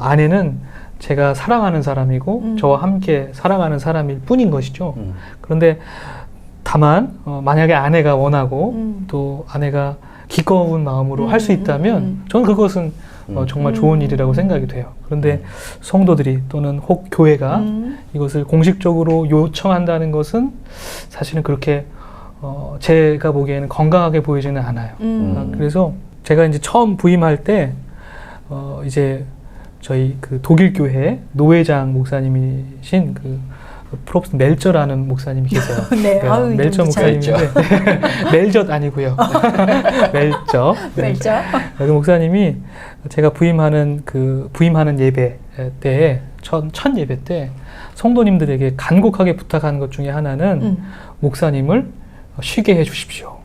아내는 제가 사랑하는 사람이고 저와 함께 살아가는 사람일 뿐인 것이죠. 그런데 다만 만약에 아내가 원하고 또 아내가 기꺼운 마음으로 할 수 있다면 저는 그것은 정말 좋은 일이라고 생각이 돼요. 그런데 성도들이 또는 혹 교회가 이것을 공식적으로 요청한다는 것은 사실은 그렇게 제가 보기에는 건강하게 보이지는 않아요. 그래서 제가 이제 처음 부임할 때 이제 저희 그 독일 교회 노회장 목사님이신 그 프로프스 멜저라는 목사님이 계세요. 네, 그러니까 아유, 멜저 목사님인데 멜젓 아니고요. 멜저. 네. 멜저. 그 목사님이 제가 부임하는 예배 때에 첫 예배 때 성도님들에게 간곡하게 부탁한 것 중에 하나는 목사님을 쉬게 해주십시오.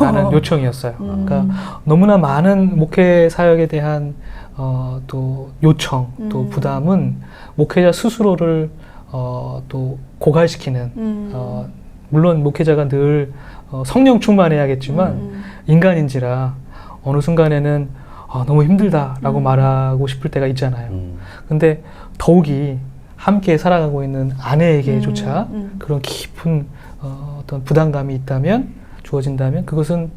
라는 요청이었어요. 그러니까 너무나 많은 목회 사역에 대한 또 요청, 또 부담은 목회자 스스로를 또 고갈시키는 물론 목회자가 늘 성령 충만해야겠지만 인간인지라 어느 순간에는 너무 힘들다라고 말하고 싶을 때가 있잖아요. 근데 더욱이 함께 살아가고 있는 아내에게조차 그런 깊은 어떤 부담감이 주어진다면 그것은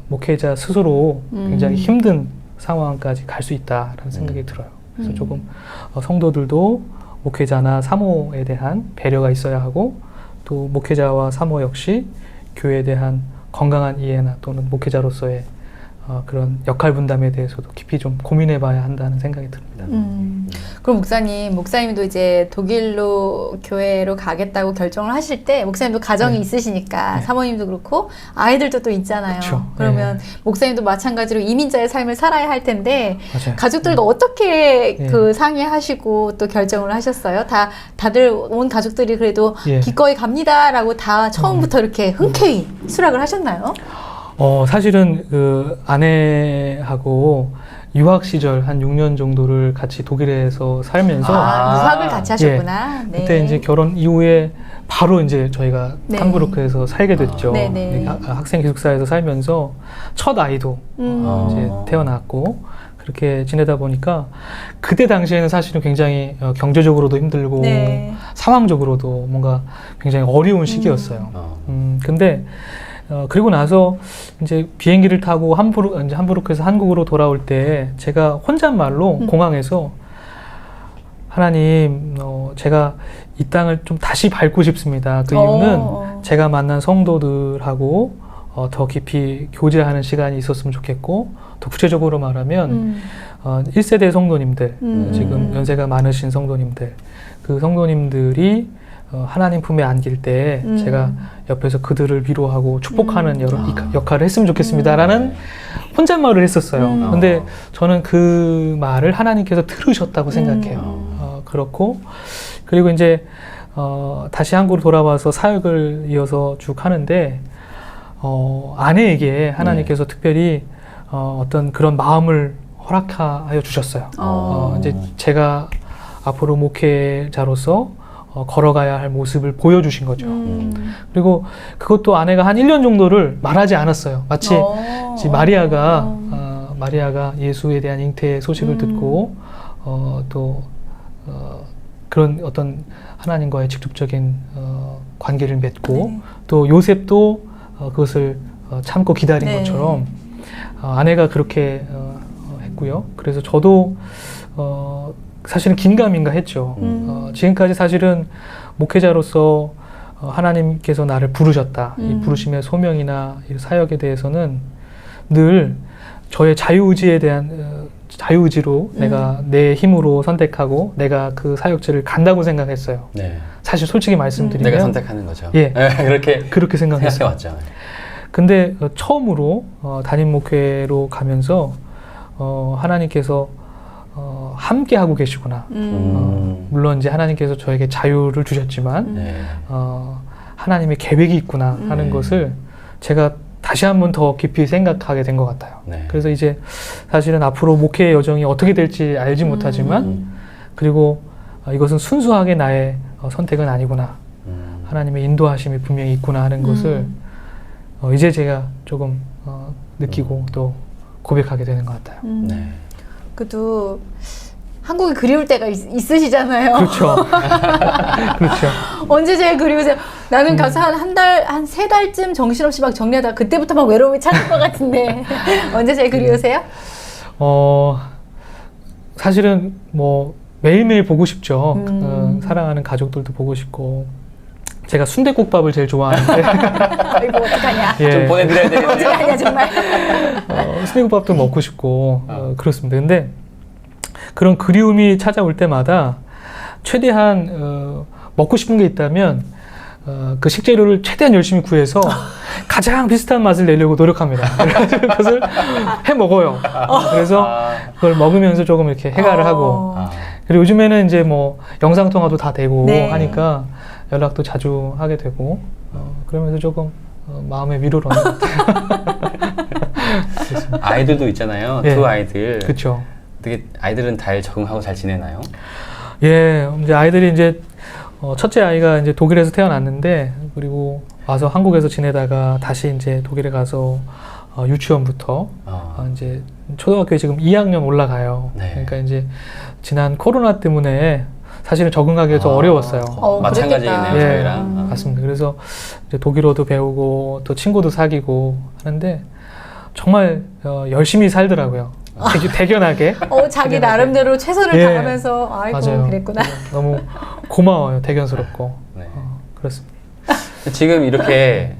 목회자 스스로 굉장히 힘든 상황까지 갈 수 있다라는 생각이 들어요. 그래서 조금 성도들도 목회자나 사모에 대한 배려가 있어야 하고 또 목회자와 사모 역시 교회에 대한 건강한 이해나 또는 목회자로서의 그런 역할 분담에 대해서도 깊이 좀 고민해 봐야 한다는 생각이 듭니다. 그럼 목사님도 이제 독일로 교회로 가겠다고 결정을 하실 때 목사님도 가정이 있으시니까 사모님도 그렇고 아이들도 또 있잖아요. 그쵸. 그러면 목사님도 마찬가지로 이민자의 삶을 살아야 할 텐데 맞아요. 가족들과 어떻게 그 상의하시고 또 결정을 하셨어요? 다들 온 가족들이 그래도 기꺼이 갑니다라고 다 처음부터 이렇게 흔쾌히 수락을 하셨나요? 사실은 그 아내하고 유학 시절 한 6년 정도를 같이 독일에서 살면서 유학을 같이 하셨구나. 네. 그때 이제 결혼 이후에 바로 이제 저희가 함부르크에서 살게 됐죠. 학생 기숙사에서 살면서 첫 아이도 이제 태어났고 그렇게 지내다 보니까 그때 당시에는 사실은 굉장히 경제적으로도 힘들고 상황적으로도 뭔가 굉장히 어려운 시기였어요. 근데 그리고 나서 이제 비행기를 타고 함부르크에서 한국으로 돌아올 때 제가 혼잣말로 공항에서 하나님, 제가 이 땅을 좀 다시 밟고 싶습니다. 그 이유는 제가 만난 성도들하고 더 깊이 교제하는 시간이 있었으면 좋겠고, 더 구체적으로 말하면 1세대 성도님들, 지금 연세가 많으신 성도님들, 그 성도님들이 하나님 품에 안길 때 제가 옆에서 그들을 위로하고 축복하는 역할을 했으면 좋겠습니다라는 혼잣말을 했었어요. 근데 저는 그 말을 하나님께서 들으셨다고 생각해요. 그렇고 그리고 이제 다시 한국으로 돌아와서 사역을 이어서 쭉 하는데 아내에게 하나님께서 특별히 어떤 그런 마음을 허락하여 주셨어요. 이제 제가 앞으로 목회자로서 걸어가야 할 모습을 보여주신 거죠. 그리고 그것도 아내가 한 1년 정도를 말하지 않았어요. 마치 마리아가 예수에 대한 잉태 소식을 듣고 또 그런 어떤 하나님과의 직접적인 관계를 맺고 또 요셉도 그것을 참고 기다린 것처럼 아내가 그렇게 했고요. 그래서 저도 사실은 긴가민가 했죠. 지금까지 사실은 목회자로서 하나님께서 나를 부르셨다. 이 부르심의 소명이나 이 사역에 대해서는 늘 저의 자유의지로 내가 내 힘으로 선택하고 내가 그 사역지를 간다고 생각했어요. 사실 솔직히 말씀드리면 내가 선택하는 거죠. 예, 그렇게 생각했어요. 왔죠. 근데 처음으로 담임 목회로 가면서 하나님께서 함께 하고 계시구나. 물론 이제 하나님께서 저에게 자유를 주셨지만 네. 하나님의 계획이 있구나 하는 것을 제가 다시 한번 더 깊이 생각하게 된 것 같아요. 네. 그래서 이제 사실은 앞으로 목회 여정이 어떻게 될지 알지 못하지만 그리고 이것은 순수하게 나의 선택은 아니구나. 하나님의 인도하심이 분명히 있구나 하는 것을 이제 제가 조금 느끼고 또 고백하게 되는 것 같아요. 네. 그래도 한국이 그리울 때가 있으시잖아요. 그렇죠. 그렇죠. 언제 제일 그리우세요? 나는 가서 한 3달쯤 정신없이 막 정리하다가 그때부터 막 외로움이 찾을 것 같은데 언제 제일 그리우세요? 사실은 뭐 매일매일 보고 싶죠. 사랑하는 가족들도 보고 싶고 제가 순댓국밥을 제일 좋아하는데 아이고 어떡하냐. 예. 좀 보내드려야 되겠네요. 어떡하냐 정말. 순댓국밥도 먹고 싶고 그렇습니다. 근데 그런 그리움이 찾아올 때마다 최대한 먹고 싶은 게 있다면 그 식재료를 최대한 열심히 구해서 가장 비슷한 맛을 내려고 노력합니다. 그래서 그것을 해 먹어요. 그래서 그걸 먹으면서 조금 이렇게 해결을 하고 그리고 요즘에는 이제 뭐 영상 통화도 다 되고 네. 하니까 연락도 자주 하게 되고 그러면서 조금 마음의 위로를 얻는 것 같아요. 아이들도 있잖아요. 예. 두 아이들. 그렇죠. 어떻게 아이들은 잘 적응하고 잘 지내나요? 예, 이제 아이들이 이제 첫째 아이가 이제 독일에서 태어났는데 그리고 와서 한국에서 지내다가 다시 이제 독일에 가서 유치원부터 이제 초등학교에 지금 2학년 올라가요. 네. 그러니까 이제 지난 코로나 때문에 사실은 적응하기가 좀 어려웠어요. 마찬가지겠네요, 예, 저희랑. 맞습니다. 그래서 이제 독일어도 배우고 또 친구도 사귀고 하는데 정말 열심히 살더라고요. 대견하게. 자기 나름대로 최선을 예. 다하면서 아이고 맞아요. 그랬구나. 너무 고마워요. 대견스럽고. 네. 그렇습니다. 지금 이렇게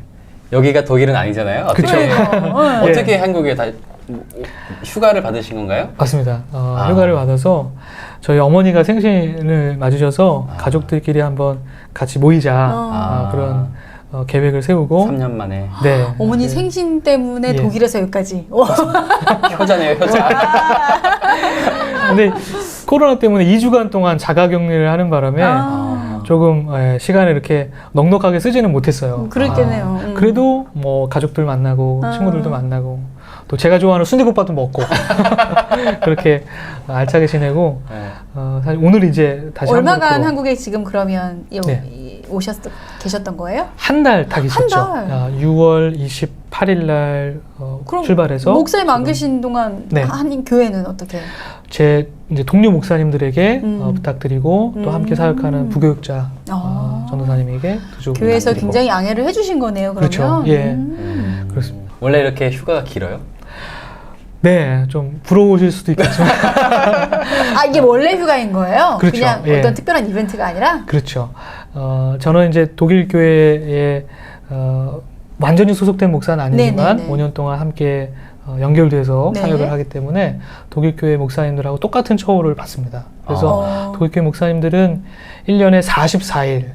여기가 독일은 아니잖아요. 어떻게, 그래요. 어떻게 한국에 다 휴가를 받으신 건가요? 맞습니다. 휴가를 받아서 저희 어머니가 생신을 맞으셔서 가족들끼리 한번 같이 모이자 그런 계획을 세우고 3년 만에. 네. 어머니 네. 생신 때문에 예. 독일에서 여기까지. 효자네요, 효자. 근데 코로나 때문에 2주간 동안 자가격리를 하는 바람에 조금 시간을 이렇게 넉넉하게 쓰지는 못했어요. 그렇겠네요. 그래도 뭐 가족들 만나고 친구들도 만나고 또 제가 좋아하는 순대국밥도 먹고 그렇게 알차게 지내고 네. 사실 오늘 이제 다시 얼마간 한국으로 한국에 지금 그러면 네. 계셨던 거예요? 한 달 딱 있었죠. 한 달? 6월 28일 날 그럼 출발해서 목사님 안 계신 동안 네. 한인 교회는 어떻게? 제 이제 동료 목사님들에게 부탁드리고 또 함께 음. 사역하는 부교육자 전도사님에게 두 교회에서 부탁드리고. 굉장히 양해를 해주신 거네요. 그러면. 그렇죠. 예. 그렇습니다. 원래 이렇게 휴가가 길어요? 네, 좀 부러우실 수도 있겠지만 이게 원래 휴가인 거예요? 그렇죠. 그냥 예. 어떤 특별한 이벤트가 아니라? 그렇죠. 저는 이제 독일 교회에 완전히 소속된 목사는 아니지만 네네네. 5년 동안 함께 연결돼서 네. 사역을 하기 때문에 독일 교회 목사님들하고 똑같은 처우를 받습니다. 그래서 독일 교회 목사님들은 1년에 44일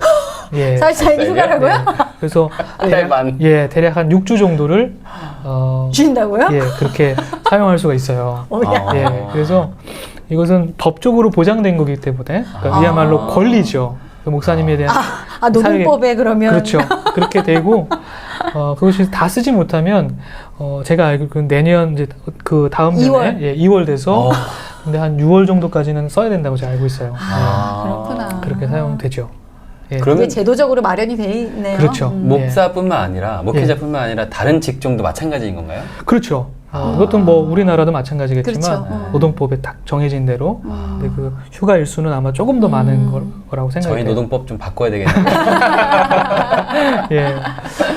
예. 44일 휴가라고요? 그래서 한 달만. 대략 한 6주 정도를 주신다고요? 예, 그렇게 사용할 수가 있어요. 야. 예, 그래서 이것은 법적으로 보장된 거기 때문에 그러니까 이야말로 권리죠. 그 목사님에 대한 노동법에 그러면 그렇죠. 그렇게 되고 그것이 다 쓰지 못하면 제가 알기로 내년 이제 그 다음 2월. 년에 2월 돼서 근데 한 6월 정도까지는 써야 된다고 제가 알고 있어요. 그렇구나. 그렇게 사용되죠. 예. 그러면 그게 제도적으로 마련이 돼 있네요. 그렇죠. 목사뿐만 아니라 목회자뿐만 아니라 다른 직종도 마찬가지인 건가요? 그렇죠. 이것도 뭐 우리나라도 마찬가지겠지만 그렇죠. 노동법에 딱 정해진 대로 근데 그 휴가 일수는 아마 조금 더 많은 거라고 생각해요. 저희 노동법 좀 바꿔야 되겠네요. 예.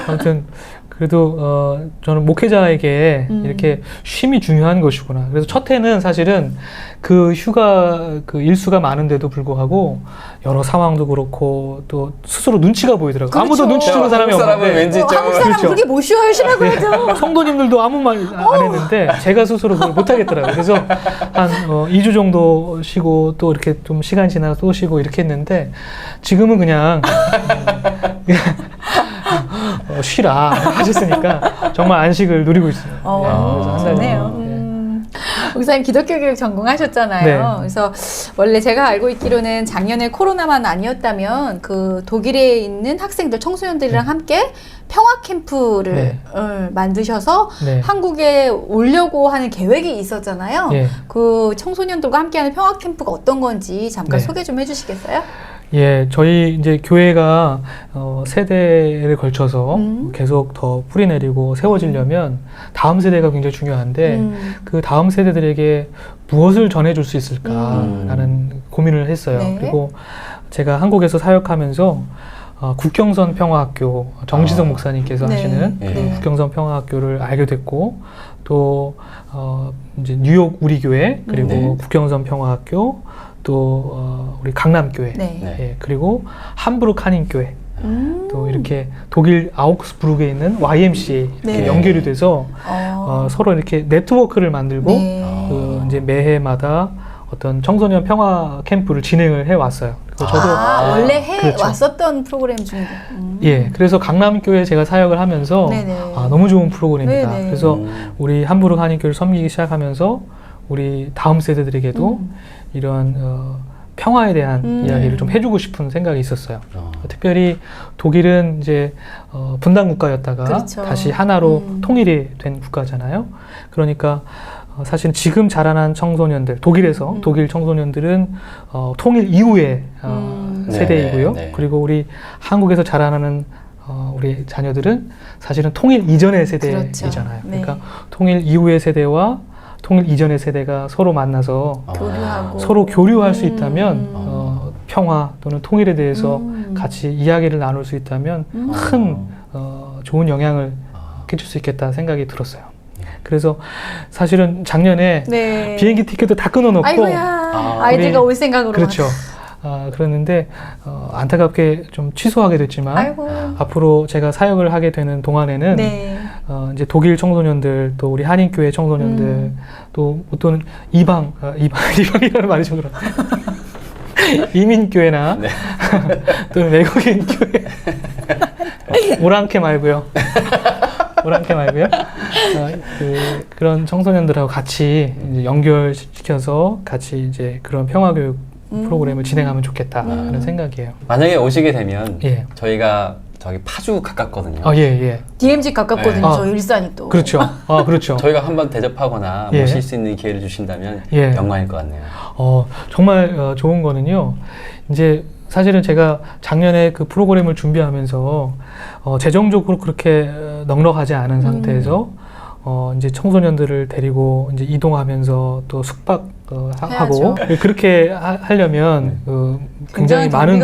아무튼 그래도 저는 목회자에게 이렇게 쉼이 중요한 것이구나. 그래서 첫 해는 사실은 그 휴가 그 일수가 많은데도 불구하고 여러 상황도 그렇고 또 스스로 눈치가 보이더라고요. 그렇죠. 아무도 눈치 주는 사람이 한국 사람은 없는데 왠지 좀 한국 사람 그렇죠. 그렇게 못 쉬어하시라고 하죠. 성도님들도 아무 말 안 했는데 제가 스스로 그걸 못 하겠더라고요. 그래서 한 2주 정도 쉬고 또 이렇게 좀 시간 지나서 또 쉬고 이렇게 했는데 지금은 그냥 쉬라 하셨으니까 정말 안식을 누리고 있어요. 그래서 한 달 좋네요. 목사님 기독교 교육 전공하셨잖아요. 네. 그래서 원래 제가 알고 있기로는 작년에 코로나만 아니었다면 그 독일에 있는 학생들, 청소년들이랑 함께 평화 캠프를 만드셔서 한국에 오려고 하는 계획이 있었잖아요. 그 청소년들과 함께하는 평화 캠프가 어떤 건지 잠깐 소개 좀 해주시겠어요? 예, 저희 이제 교회가 세대를 걸쳐서 계속 더 뿌리내리고 세워지려면 다음 세대가 굉장히 중요한데 그 다음 세대들에게 무엇을 전해줄 수 있을까라는 고민을 했어요. 그리고 제가 한국에서 사역하면서 국경선 평화학교 정지성 목사님께서 하시는 국경선 평화학교를 알게 됐고 또 이제 뉴욕 우리 교회 그리고 국경선 평화학교 또 우리 강남교회 예, 그리고 함부르크 한인교회 또 이렇게 독일 아우크스부르크에 있는 YMCA 이렇게 연결이 돼서 서로 이렇게 네트워크를 만들고 그 이제 매해마다 어떤 청소년 평화 캠프를 진행을 해 왔어요. 저도 원래 해 왔었던 프로그램 중에 예, 그래서 강남교회 제가 사역을 하면서 너무 좋은 프로그램이다. 그래서 우리 함부르크 한인교회를 섬기기 시작하면서 우리 다음 세대들에게도 이런 평화에 대한 이야기를 좀 해주고 싶은 생각이 있었어요. 특별히 독일은 이제 분단 국가였다가 다시 하나로 통일이 된 국가잖아요. 그러니까 사실 지금 자라난 청소년들, 독일에서 독일 청소년들은 통일 이후의 세대이고요. 그리고 우리 한국에서 자라나는 우리 자녀들은 사실은 통일 이전의 세대이잖아요. 그러니까 통일 이후의 세대와 통일 이전의 세대가 서로 만나서 서로 교류할 수 있다면 평화 또는 통일에 대해서 같이 이야기를 나눌 수 있다면 큰 좋은 영향을 끼칠 수 있겠다 생각이 들었어요. 그래서 사실은 작년에 비행기 티켓도 다 끊어놓고 아이들과 올 생각으로 그렇죠. 그랬는데 안타깝게 좀 취소하게 됐지만 앞으로 제가 사역을 하게 되는 동안에는 이제 독일 청소년들 또 우리 한인교회 청소년들 또 어떤 이방이라는 말이 좀 그렇다. 이민교회나 또는 외국인 교회 오랑캐 말고요. 그런 청소년들하고 같이 이제 연결시켜서 같이 이제 그런 평화교육 프로그램을 진행하면 좋겠다 하는 생각이에요. 만약에 오시게 되면 저희가 저기 파주 가깝거든요. DMZ 가깝거든요. 저 일산이 또. 그렇죠. 그렇죠. 저희가 한번 대접하거나 모실 수 있는 기회를 주신다면 영광일 것 같네요. 정말 좋은 거는요. 이제 사실은 제가 작년에 그 프로그램을 준비하면서 재정적으로 그렇게 넉넉하지 않은 상태에서 이제 청소년들을 데리고 이제 이동하면서 또 숙박하고 그렇게 하려면 굉장히 많은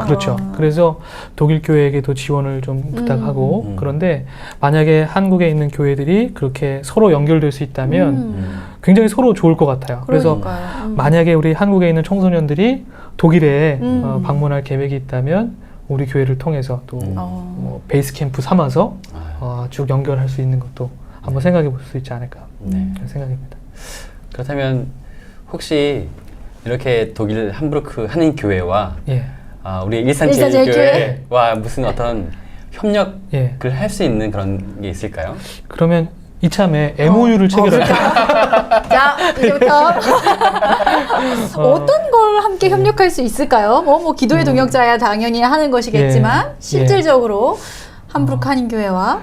그렇죠. 그래서 독일 교회에게도 지원을 좀 부탁하고 그런데 만약에 한국에 있는 교회들이 그렇게 서로 연결될 수 있다면 굉장히 서로 좋을 것 같아요. 그래서 만약에 우리 한국에 있는 청소년들이 독일에 방문할 계획이 있다면 우리 교회를 통해서 또 뭐 베이스 캠프 삼아서 쭉 연결할 수 있는 것도 한번 생각해 볼 수 있지 않을까 그런 생각입니다. 그렇다면 혹시 이렇게 독일 함부르크 한인교회와 우리 일산제일교회와 무슨 어떤 협력을 할 수 있는 그런 게 있을까요? 그러면 이참에 MOU를 체결할까요? 자, 이제부터 어떤 걸 함께 협력할 수 있을까요? 뭐 기도의 동역자야 당연히 하는 것이겠지만 실질적으로 함부르크 한인교회와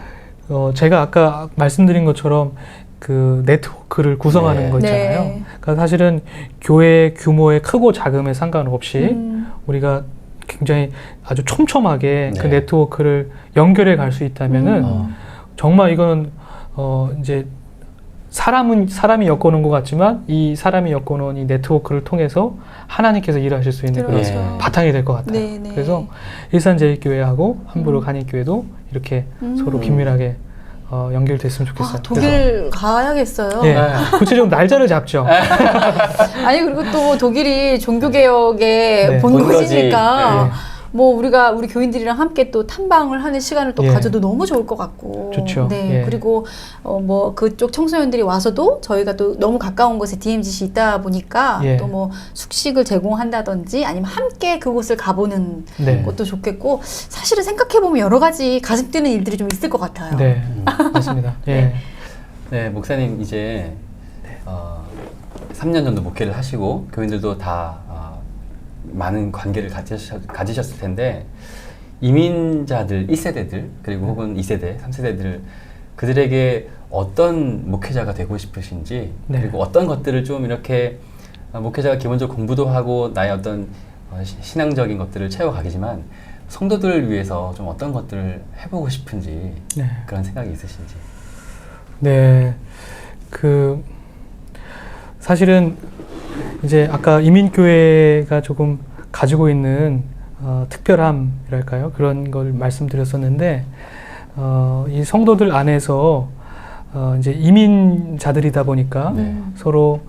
제가 아까 말씀드린 것처럼 그 네트워크를 구성하는 거 있잖아요. 그러니까 사실은 교회 규모의 크고 작음에 상관없이 우리가 굉장히 아주 촘촘하게 그 네트워크를 연결해 갈 수 있다면은 정말 이거는 이제 사람이 엮어놓은 것 같지만 이 사람이 엮어놓은 이 네트워크를 통해서 하나님께서 일하실 수 있는 그런 바탕이 될 것 같아요. 그래서 일산제일교회하고 함부르크 한인교회도 이렇게 서로 긴밀하게 연결됐으면 좋겠어요. 독일 가야겠어요. 구체적으로 날짜를 잡죠. 아니 그리고 또 독일이 종교개혁의 본거지니까 뭐 우리 교인들이랑 함께 또 탐방을 하는 시간을 또 예. 가져도 너무 좋을 것 같고. 좋죠. 네. 예. 그리고 뭐 그쪽 청소년들이 와서도 저희가 또 너무 가까운 곳에 DMZC 있다 보니까 예. 또 뭐 숙식을 제공한다든지 아니면 함께 그곳을 가보는 네. 것도 좋겠고, 사실은 생각해 보면 여러 가지 가슴 뛰는 일들이 좀 있을 것 같아요. 네, 맞습니다. 예. 네, 목사님 이제 3년 정도 목회를 하시고 교인들도 다 많은 관계를 가지셨을 텐데, 이민자들 1세대들 그리고 혹은 2세대, 3세대들 그들에게 어떤 목회자가 되고 싶으신지, 네. 그리고 어떤 것들을 좀 이렇게 목회자가 기본적으로 공부도 하고 나의 어떤 신앙적인 것들을 채워가겠지만 성도들을 위해서 좀 어떤 것들을 해보고 싶은지 네. 그런 생각이 있으신지. 네, 사실은 이제 아까 이민교회가 조금 가지고 있는 특별함이랄까요? 그런 걸 말씀드렸었는데, 이 성도들 안에서 이제 이민자들이다 보니까 서로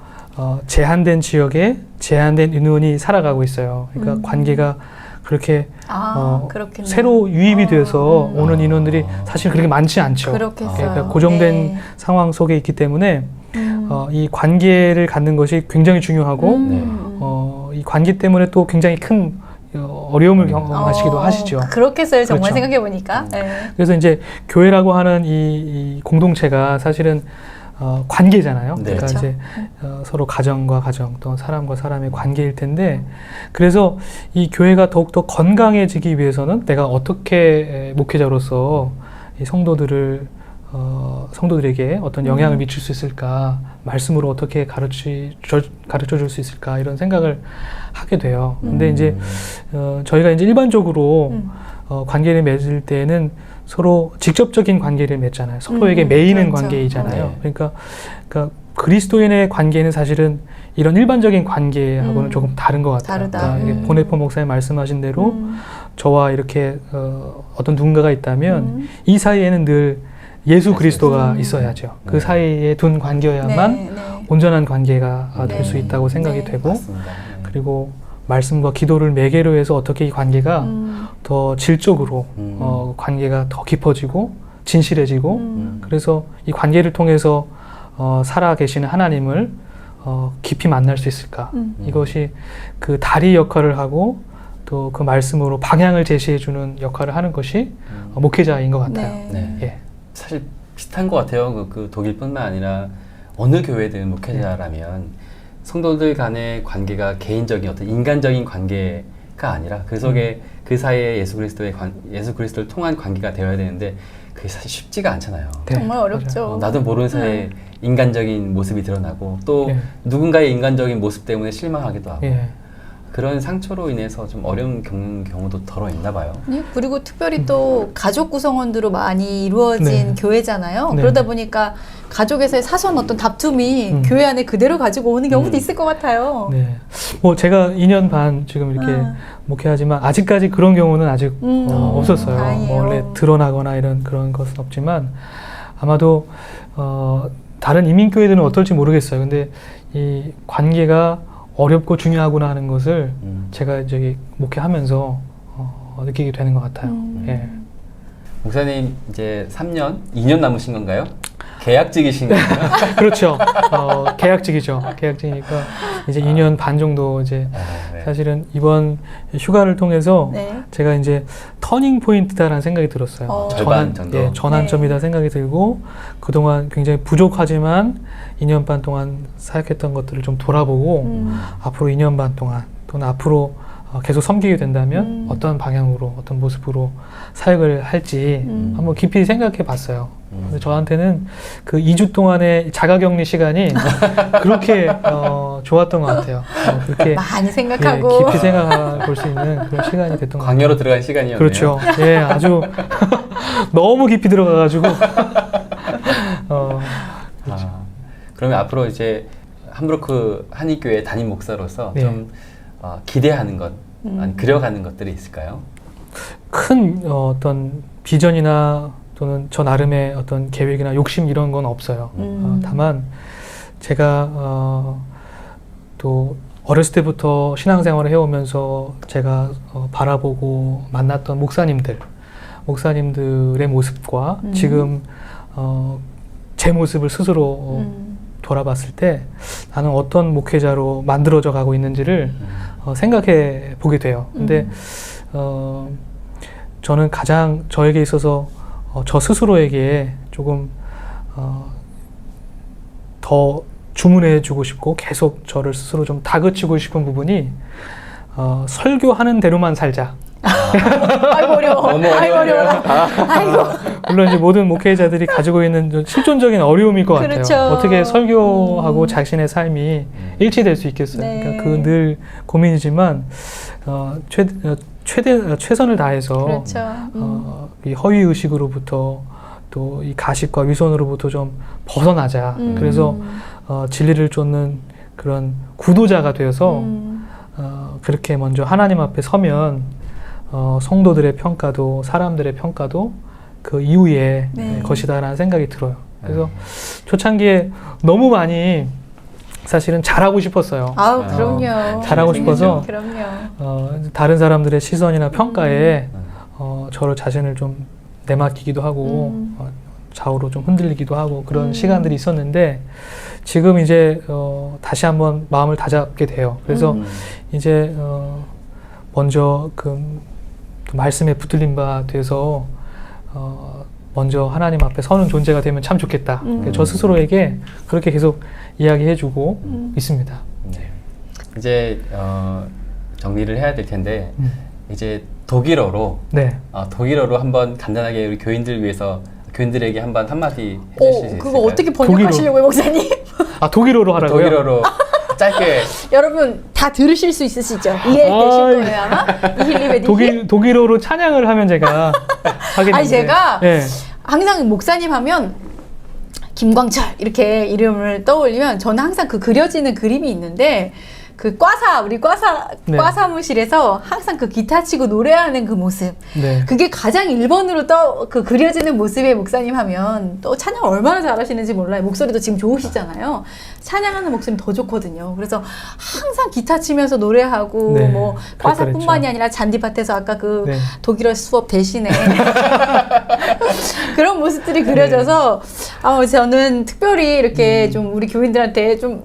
제한된 지역에 제한된 인원이 살아가고 있어요. 그러니까 관계가 그렇게 그렇겠네요. 새로 유입이 돼서 오는 인원들이 사실 그렇게 많지 않죠. 그렇겠어요. 그러니까 고정된 네. 상황 속에 있기 때문에 이 관계를 갖는 것이 굉장히 중요하고 이 관계 때문에 또 굉장히 큰 어려움을 경험하시기도 하시죠. 그렇겠어요. 정말 그렇죠. 생각해 보니까. 네. 그래서 이제 교회라고 하는 이 공동체가 사실은 관계잖아요. 네. 그러니까 그렇죠. 이제 서로 가정과 가정 또 사람과 사람의 관계일 텐데, 그래서 이 교회가 더욱더 건강해지기 위해서는 내가 어떻게 목회자로서 이 성도들에게 어떤 영향을 미칠 수 있을까, 말씀으로 어떻게 가르쳐 줄 수 있을까, 이런 생각을 하게 돼요. 근데 이제 저희가 이제 일반적으로 관계를 맺을 때는 서로 직접적인 관계를 맺잖아요. 서로에게 매이는 그렇죠. 관계이잖아요. 네. 그러니까 그리스도인의 관계는 사실은 이런 일반적인 관계하고는 조금 다른 것 같아요. 다르다. 그러니까 이게 보네포 목사님 말씀하신 대로 저와 이렇게 어떤 누군가가 있다면 이 사이에는 늘 예수 그리스도가 있어야죠. 그 사이에 둔 관계여야만 네, 네. 온전한 관계가 될 수 네. 있다고 생각이 네. 되고, 맞습니다. 네. 그리고 말씀과 기도를 매개로 해서 어떻게 이 관계가 더 질적으로 관계가 더 깊어지고 진실해지고 그래서 이 관계를 통해서 살아 계시는 하나님을 깊이 만날 수 있을까, 이것이 그 다리 역할을 하고 또 그 말씀으로 방향을 제시해 주는 역할을 하는 것이 목회자인 것 같아요. 네. 예. 사실 비슷한 것 같아요. 그 독일뿐만 아니라 어느 교회든 목회자라면 성도들 간의 관계가 개인적인 어떤 인간적인 관계가 아니라 그 속에 그 사이에 예수 그리스도를 통한 관계가 되어야 되는데 그게 사실 쉽지가 않잖아요. 네, 정말 어렵죠. 나도 모르는 사이에 인간적인 모습이 드러나고 또 예. 누군가의 인간적인 모습 때문에 실망하기도 하고 예. 그런 상처로 인해서 좀 어려움 겪는 경우도 덜어 있나 봐요. 네, 그리고 특별히 또 가족 구성원들로 많이 이루어진 네. 교회잖아요. 네. 그러다 보니까 가족에서의 사소한 어떤 다툼이 교회 안에 그대로 가지고 오는 경우도 있을 것 같아요. 네. 뭐 제가 2년 반 지금 이렇게 목회하지만 아직까지 그런 경우는 아직 없었어요. 다행이에요. 뭐 원래 드러나거나 이런 그런 것은 없지만 아마도 다른 이민교회들은 어떨지 모르겠어요. 근데 이 관계가 어렵고 중요하구나 하는 것을 제가 저기 목회하면서 느끼게 되는 것 같아요. 예. 목사님 이제 2년 남으신 건가요? 계약직이신 건가요? 그렇죠. 계약직이죠. 계약직이니까 이제 2년 반 정도 이제 네. 사실은 이번 휴가를 통해서 네. 제가 이제 터닝 포인트다라는 생각이 들었어요. 절반 정도. 예, 전환점이다 생각이 들고 그동안 굉장히 부족하지만 2년 반 동안 사역했던 것들을 좀 돌아보고 앞으로 2년 반 동안 또는 앞으로 계속 섬기게 된다면 어떤 방향으로 어떤 모습으로 사역을 할지 한번 깊이 생각해 봤어요. 근데 저한테는 그 2주 동안의 자가격리 시간이 그렇게 좋았던 것 같아요. 그렇게 많이 생각하고. 깊이 생각해 볼 수 있는 그런 시간이 됐던 것 같아요. 광야로 들어간 시간이었네요. 그렇죠. 예, 아주 너무 깊이 들어가가지고. 그러면 앞으로 이제 함부르크 한인교회 담임 목사로서 네. 좀 기대하는 것, 아니 그려가는 것들이 있을까요? 큰 어떤 비전이나 또는 저 나름의 어떤 계획이나 욕심 이런 건 없어요. 다만 제가 또 어렸을 때부터 신앙생활을 해오면서 제가 바라보고 만났던 목사님들의 모습과 지금 제 모습을 스스로 돌아봤을 때 나는 어떤 목회자로 만들어져 가고 있는지를 생각해 보게 돼요. 근데 저는 가장 저에게 있어서 저 스스로에게 조금 더 주문해 주고 싶고 계속 저를 스스로 좀 다그치고 싶은 부분이 설교하는 대로만 살자. 아이고 어려워. 아이고 어려워. 아이고. 물론 이제 모든 목회자들이 가지고 있는 좀 실존적인 어려움일 것 같아요. 그렇죠. 어떻게 설교하고 자신의 삶이 일치될 수 있겠어요. 네. 그러니까 그 늘 고민이지만 최선을 다해서 그렇죠. 이 허위 의식으로부터 또 이 가식과 위선으로부터 좀 벗어나자. 그래서 진리를 쫓는 그런 구도자가 되어서 그렇게 먼저 하나님 앞에 서면 성도들의 평가도 사람들의 평가도 그 이후에 네. 것이다라는 생각이 들어요. 그래서 초창기에 너무 많이 사실은 잘하고 싶었어요. 아우 그럼요. 잘하고 싶어서 그럼요. 다른 사람들의 시선이나 평가에 저를 자신을 좀 내맡기기도 하고 좌우로 좀 흔들리기도 하고 그런 시간들이 있었는데 지금 이제 다시 한번 마음을 다잡게 돼요. 그래서 이제 먼저 그 말씀에 붙들린 바 돼서 먼저 하나님 앞에 서는 존재가 되면 참 좋겠다. 저 스스로에게 그렇게 계속 이야기해주고 있습니다. 네. 이제 정리를 해야 될 텐데 이제 독일어로 네. 독일어로 한번 간단하게 우리 교인들에게 한번 한마디 해주실 수 있을까요? 그거 어떻게 번역하시려고요, 목사님? 아 독일어로 하라고요? 독일어로 짧게. 여러분 다 들으실 수 있으시죠? 이해되실 거예요 아마? 독일어로 찬양을 하면 제가 하겠는데. 아니 제가 네. 항상 목사님 하면 김광철 이렇게 이름을 떠올리면 저는 항상 그 그려지는 그림이 있는데 그 우리 네. 과 사무실에서 항상 그 기타 치고 노래하는 그 모습. 네. 그게 가장 1번으로 그 그려지는 모습의 목사님 하면 또 찬양을 얼마나 잘하시는지 몰라요. 목소리도 지금 좋으시잖아요. 찬양하는 목소리 더 좋거든요. 그래서 항상 기타 치면서 노래하고 네, 뭐 과사뿐만이 아니라 잔디밭에서 아까 그 네. 독일어 수업 대신에 그런 모습들이 그려져서 저는 특별히 이렇게 좀 우리 교인들한테 좀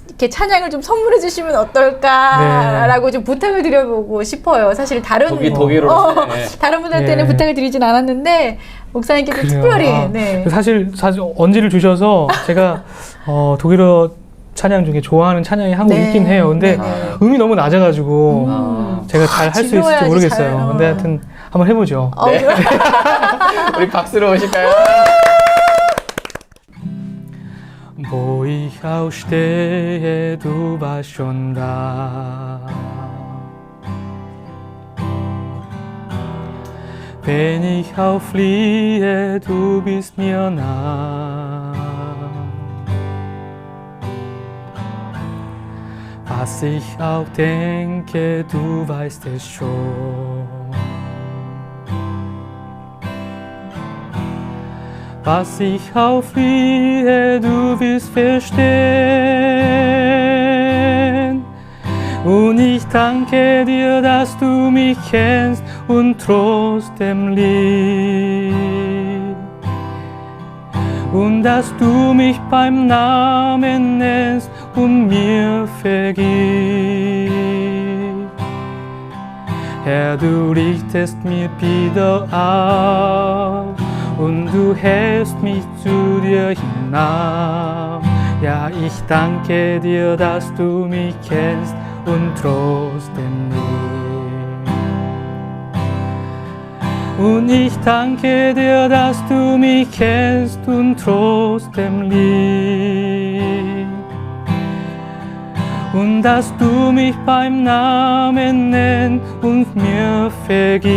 이렇게 찬양을 좀 선물해 주시면 어떨까라고 좀 부탁을 드려보고 싶어요. 사실 다른 독일어로 다른 분들한테는 네. 부탁을 드리진 않았는데 목사님께서 특별히 네. 사실 언지를 주셔서 제가 독일어 찬양 중에 좋아하는 찬양이 한 곡 네. 있긴 해요. 근데 음이 너무 낮아가지고 제가 잘 할 수 있을지 모르겠어요. 근데 하여튼 한번 해보죠. 네. 우리 박수로 오실까요? Wo ich aufstehe, du warst schon da. Wenn ich auch fliehe, du bist mir nah. Was ich auch denke, du weißt es schon. Was ich auch fliehe, du wirst verstehen. Und ich danke dir, dass du mich kennst und trotzdem liebst. Und dass du mich beim Namen nennst und mir vergibst. Herr, du richtest mir wieder auf. Und du hältst mich zu dir hinauf. Ja, ich danke dir, dass du mich kennst und trotzdem liebst. Und ich danke dir, dass du mich kennst und trotzdem liebst. Und dass du mich beim Namen nennst und mir vergibst.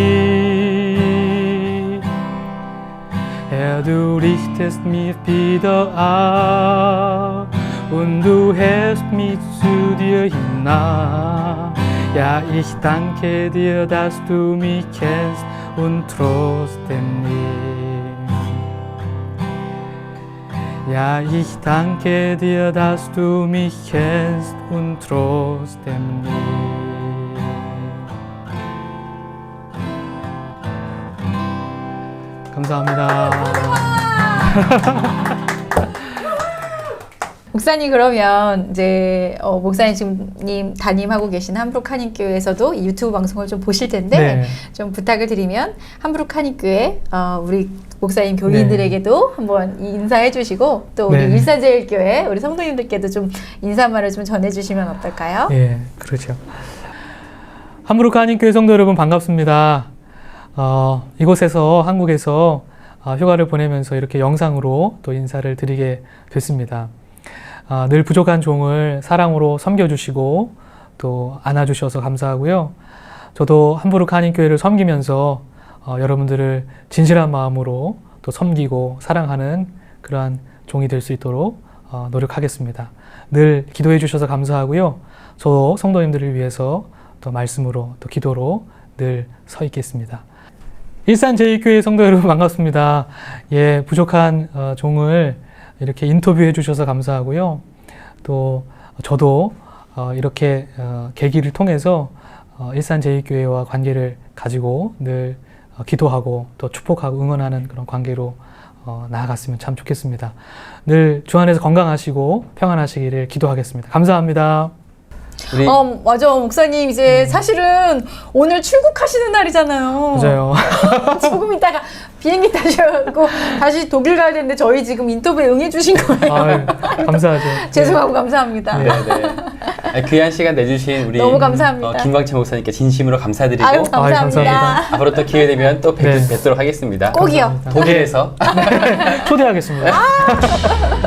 Herr, du richtest mich wieder auf und du hältst mich zu dir hinauf. Ja, ich danke dir, dass du mich kennst und trotzdem liebst. Ja, ich danke dir, dass du mich kennst und trotzdem liebst. 감사합니다. 목사님 그러면 이제 목사님 지금 담임하고 계신 함부르크 한인교회에서도 이 유튜브 방송을 좀 보실 텐데 네. 좀 부탁을 드리면 함부르크 한인교회 우리 목사님 교인들에게도 한번 인사해 주시고 또 우리 네. 일산제일교회 우리 성도님들께도 좀 인사말을 좀 전해주시면 어떨까요? 예, 그렇죠. 함부르크 한인교회 성도 여러분 반갑습니다. 이곳에서 한국에서 휴가를 보내면서 이렇게 영상으로 또 인사를 드리게 됐습니다. 늘 부족한 종을 사랑으로 섬겨주시고 또 안아주셔서 감사하고요. 저도 함부르크 한인교회를 섬기면서 여러분들을 진실한 마음으로 또 섬기고 사랑하는 그러한 종이 될 수 있도록 노력하겠습니다. 늘 기도해 주셔서 감사하고요. 저도 성도님들을 위해서 또 말씀으로 또 기도로 늘 서 있겠습니다. 일산제일교회 성도 여러분 반갑습니다. 예, 부족한 종을 이렇게 인터뷰해 주셔서 감사하고요. 또 저도 이렇게 계기를 통해서 일산제일교회와 관계를 가지고 늘 기도하고 또 축복하고 응원하는 그런 관계로 나아갔으면 참 좋겠습니다. 늘 주 안에서 건강하시고 평안하시기를 기도하겠습니다. 감사합니다. 맞아. 목사님 이제 사실은 오늘 출국하시는 날이잖아요. 맞아요. 조금 있다가 비행기 타셔고 다시 독일 가야 되는데 저희 지금 인터뷰에 응해주신 거예요. 아유, 감사하죠. 죄송하고 감사합니다. 네. 귀한 시간 내주신 우리 너무 감사합니다. 김광채 목사님께 진심으로 감사드리고 아유, 감사합니다. 감사합니다. 앞으로 또 기회 되면 또 뵙도록 하겠습니다. 꼭이요. 독일에서 초대하겠습니다.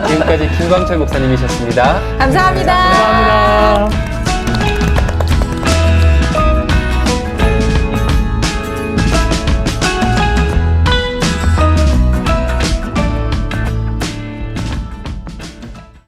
지금까지 김광철 목사님이셨습니다. 감사합니다. 감사합니다.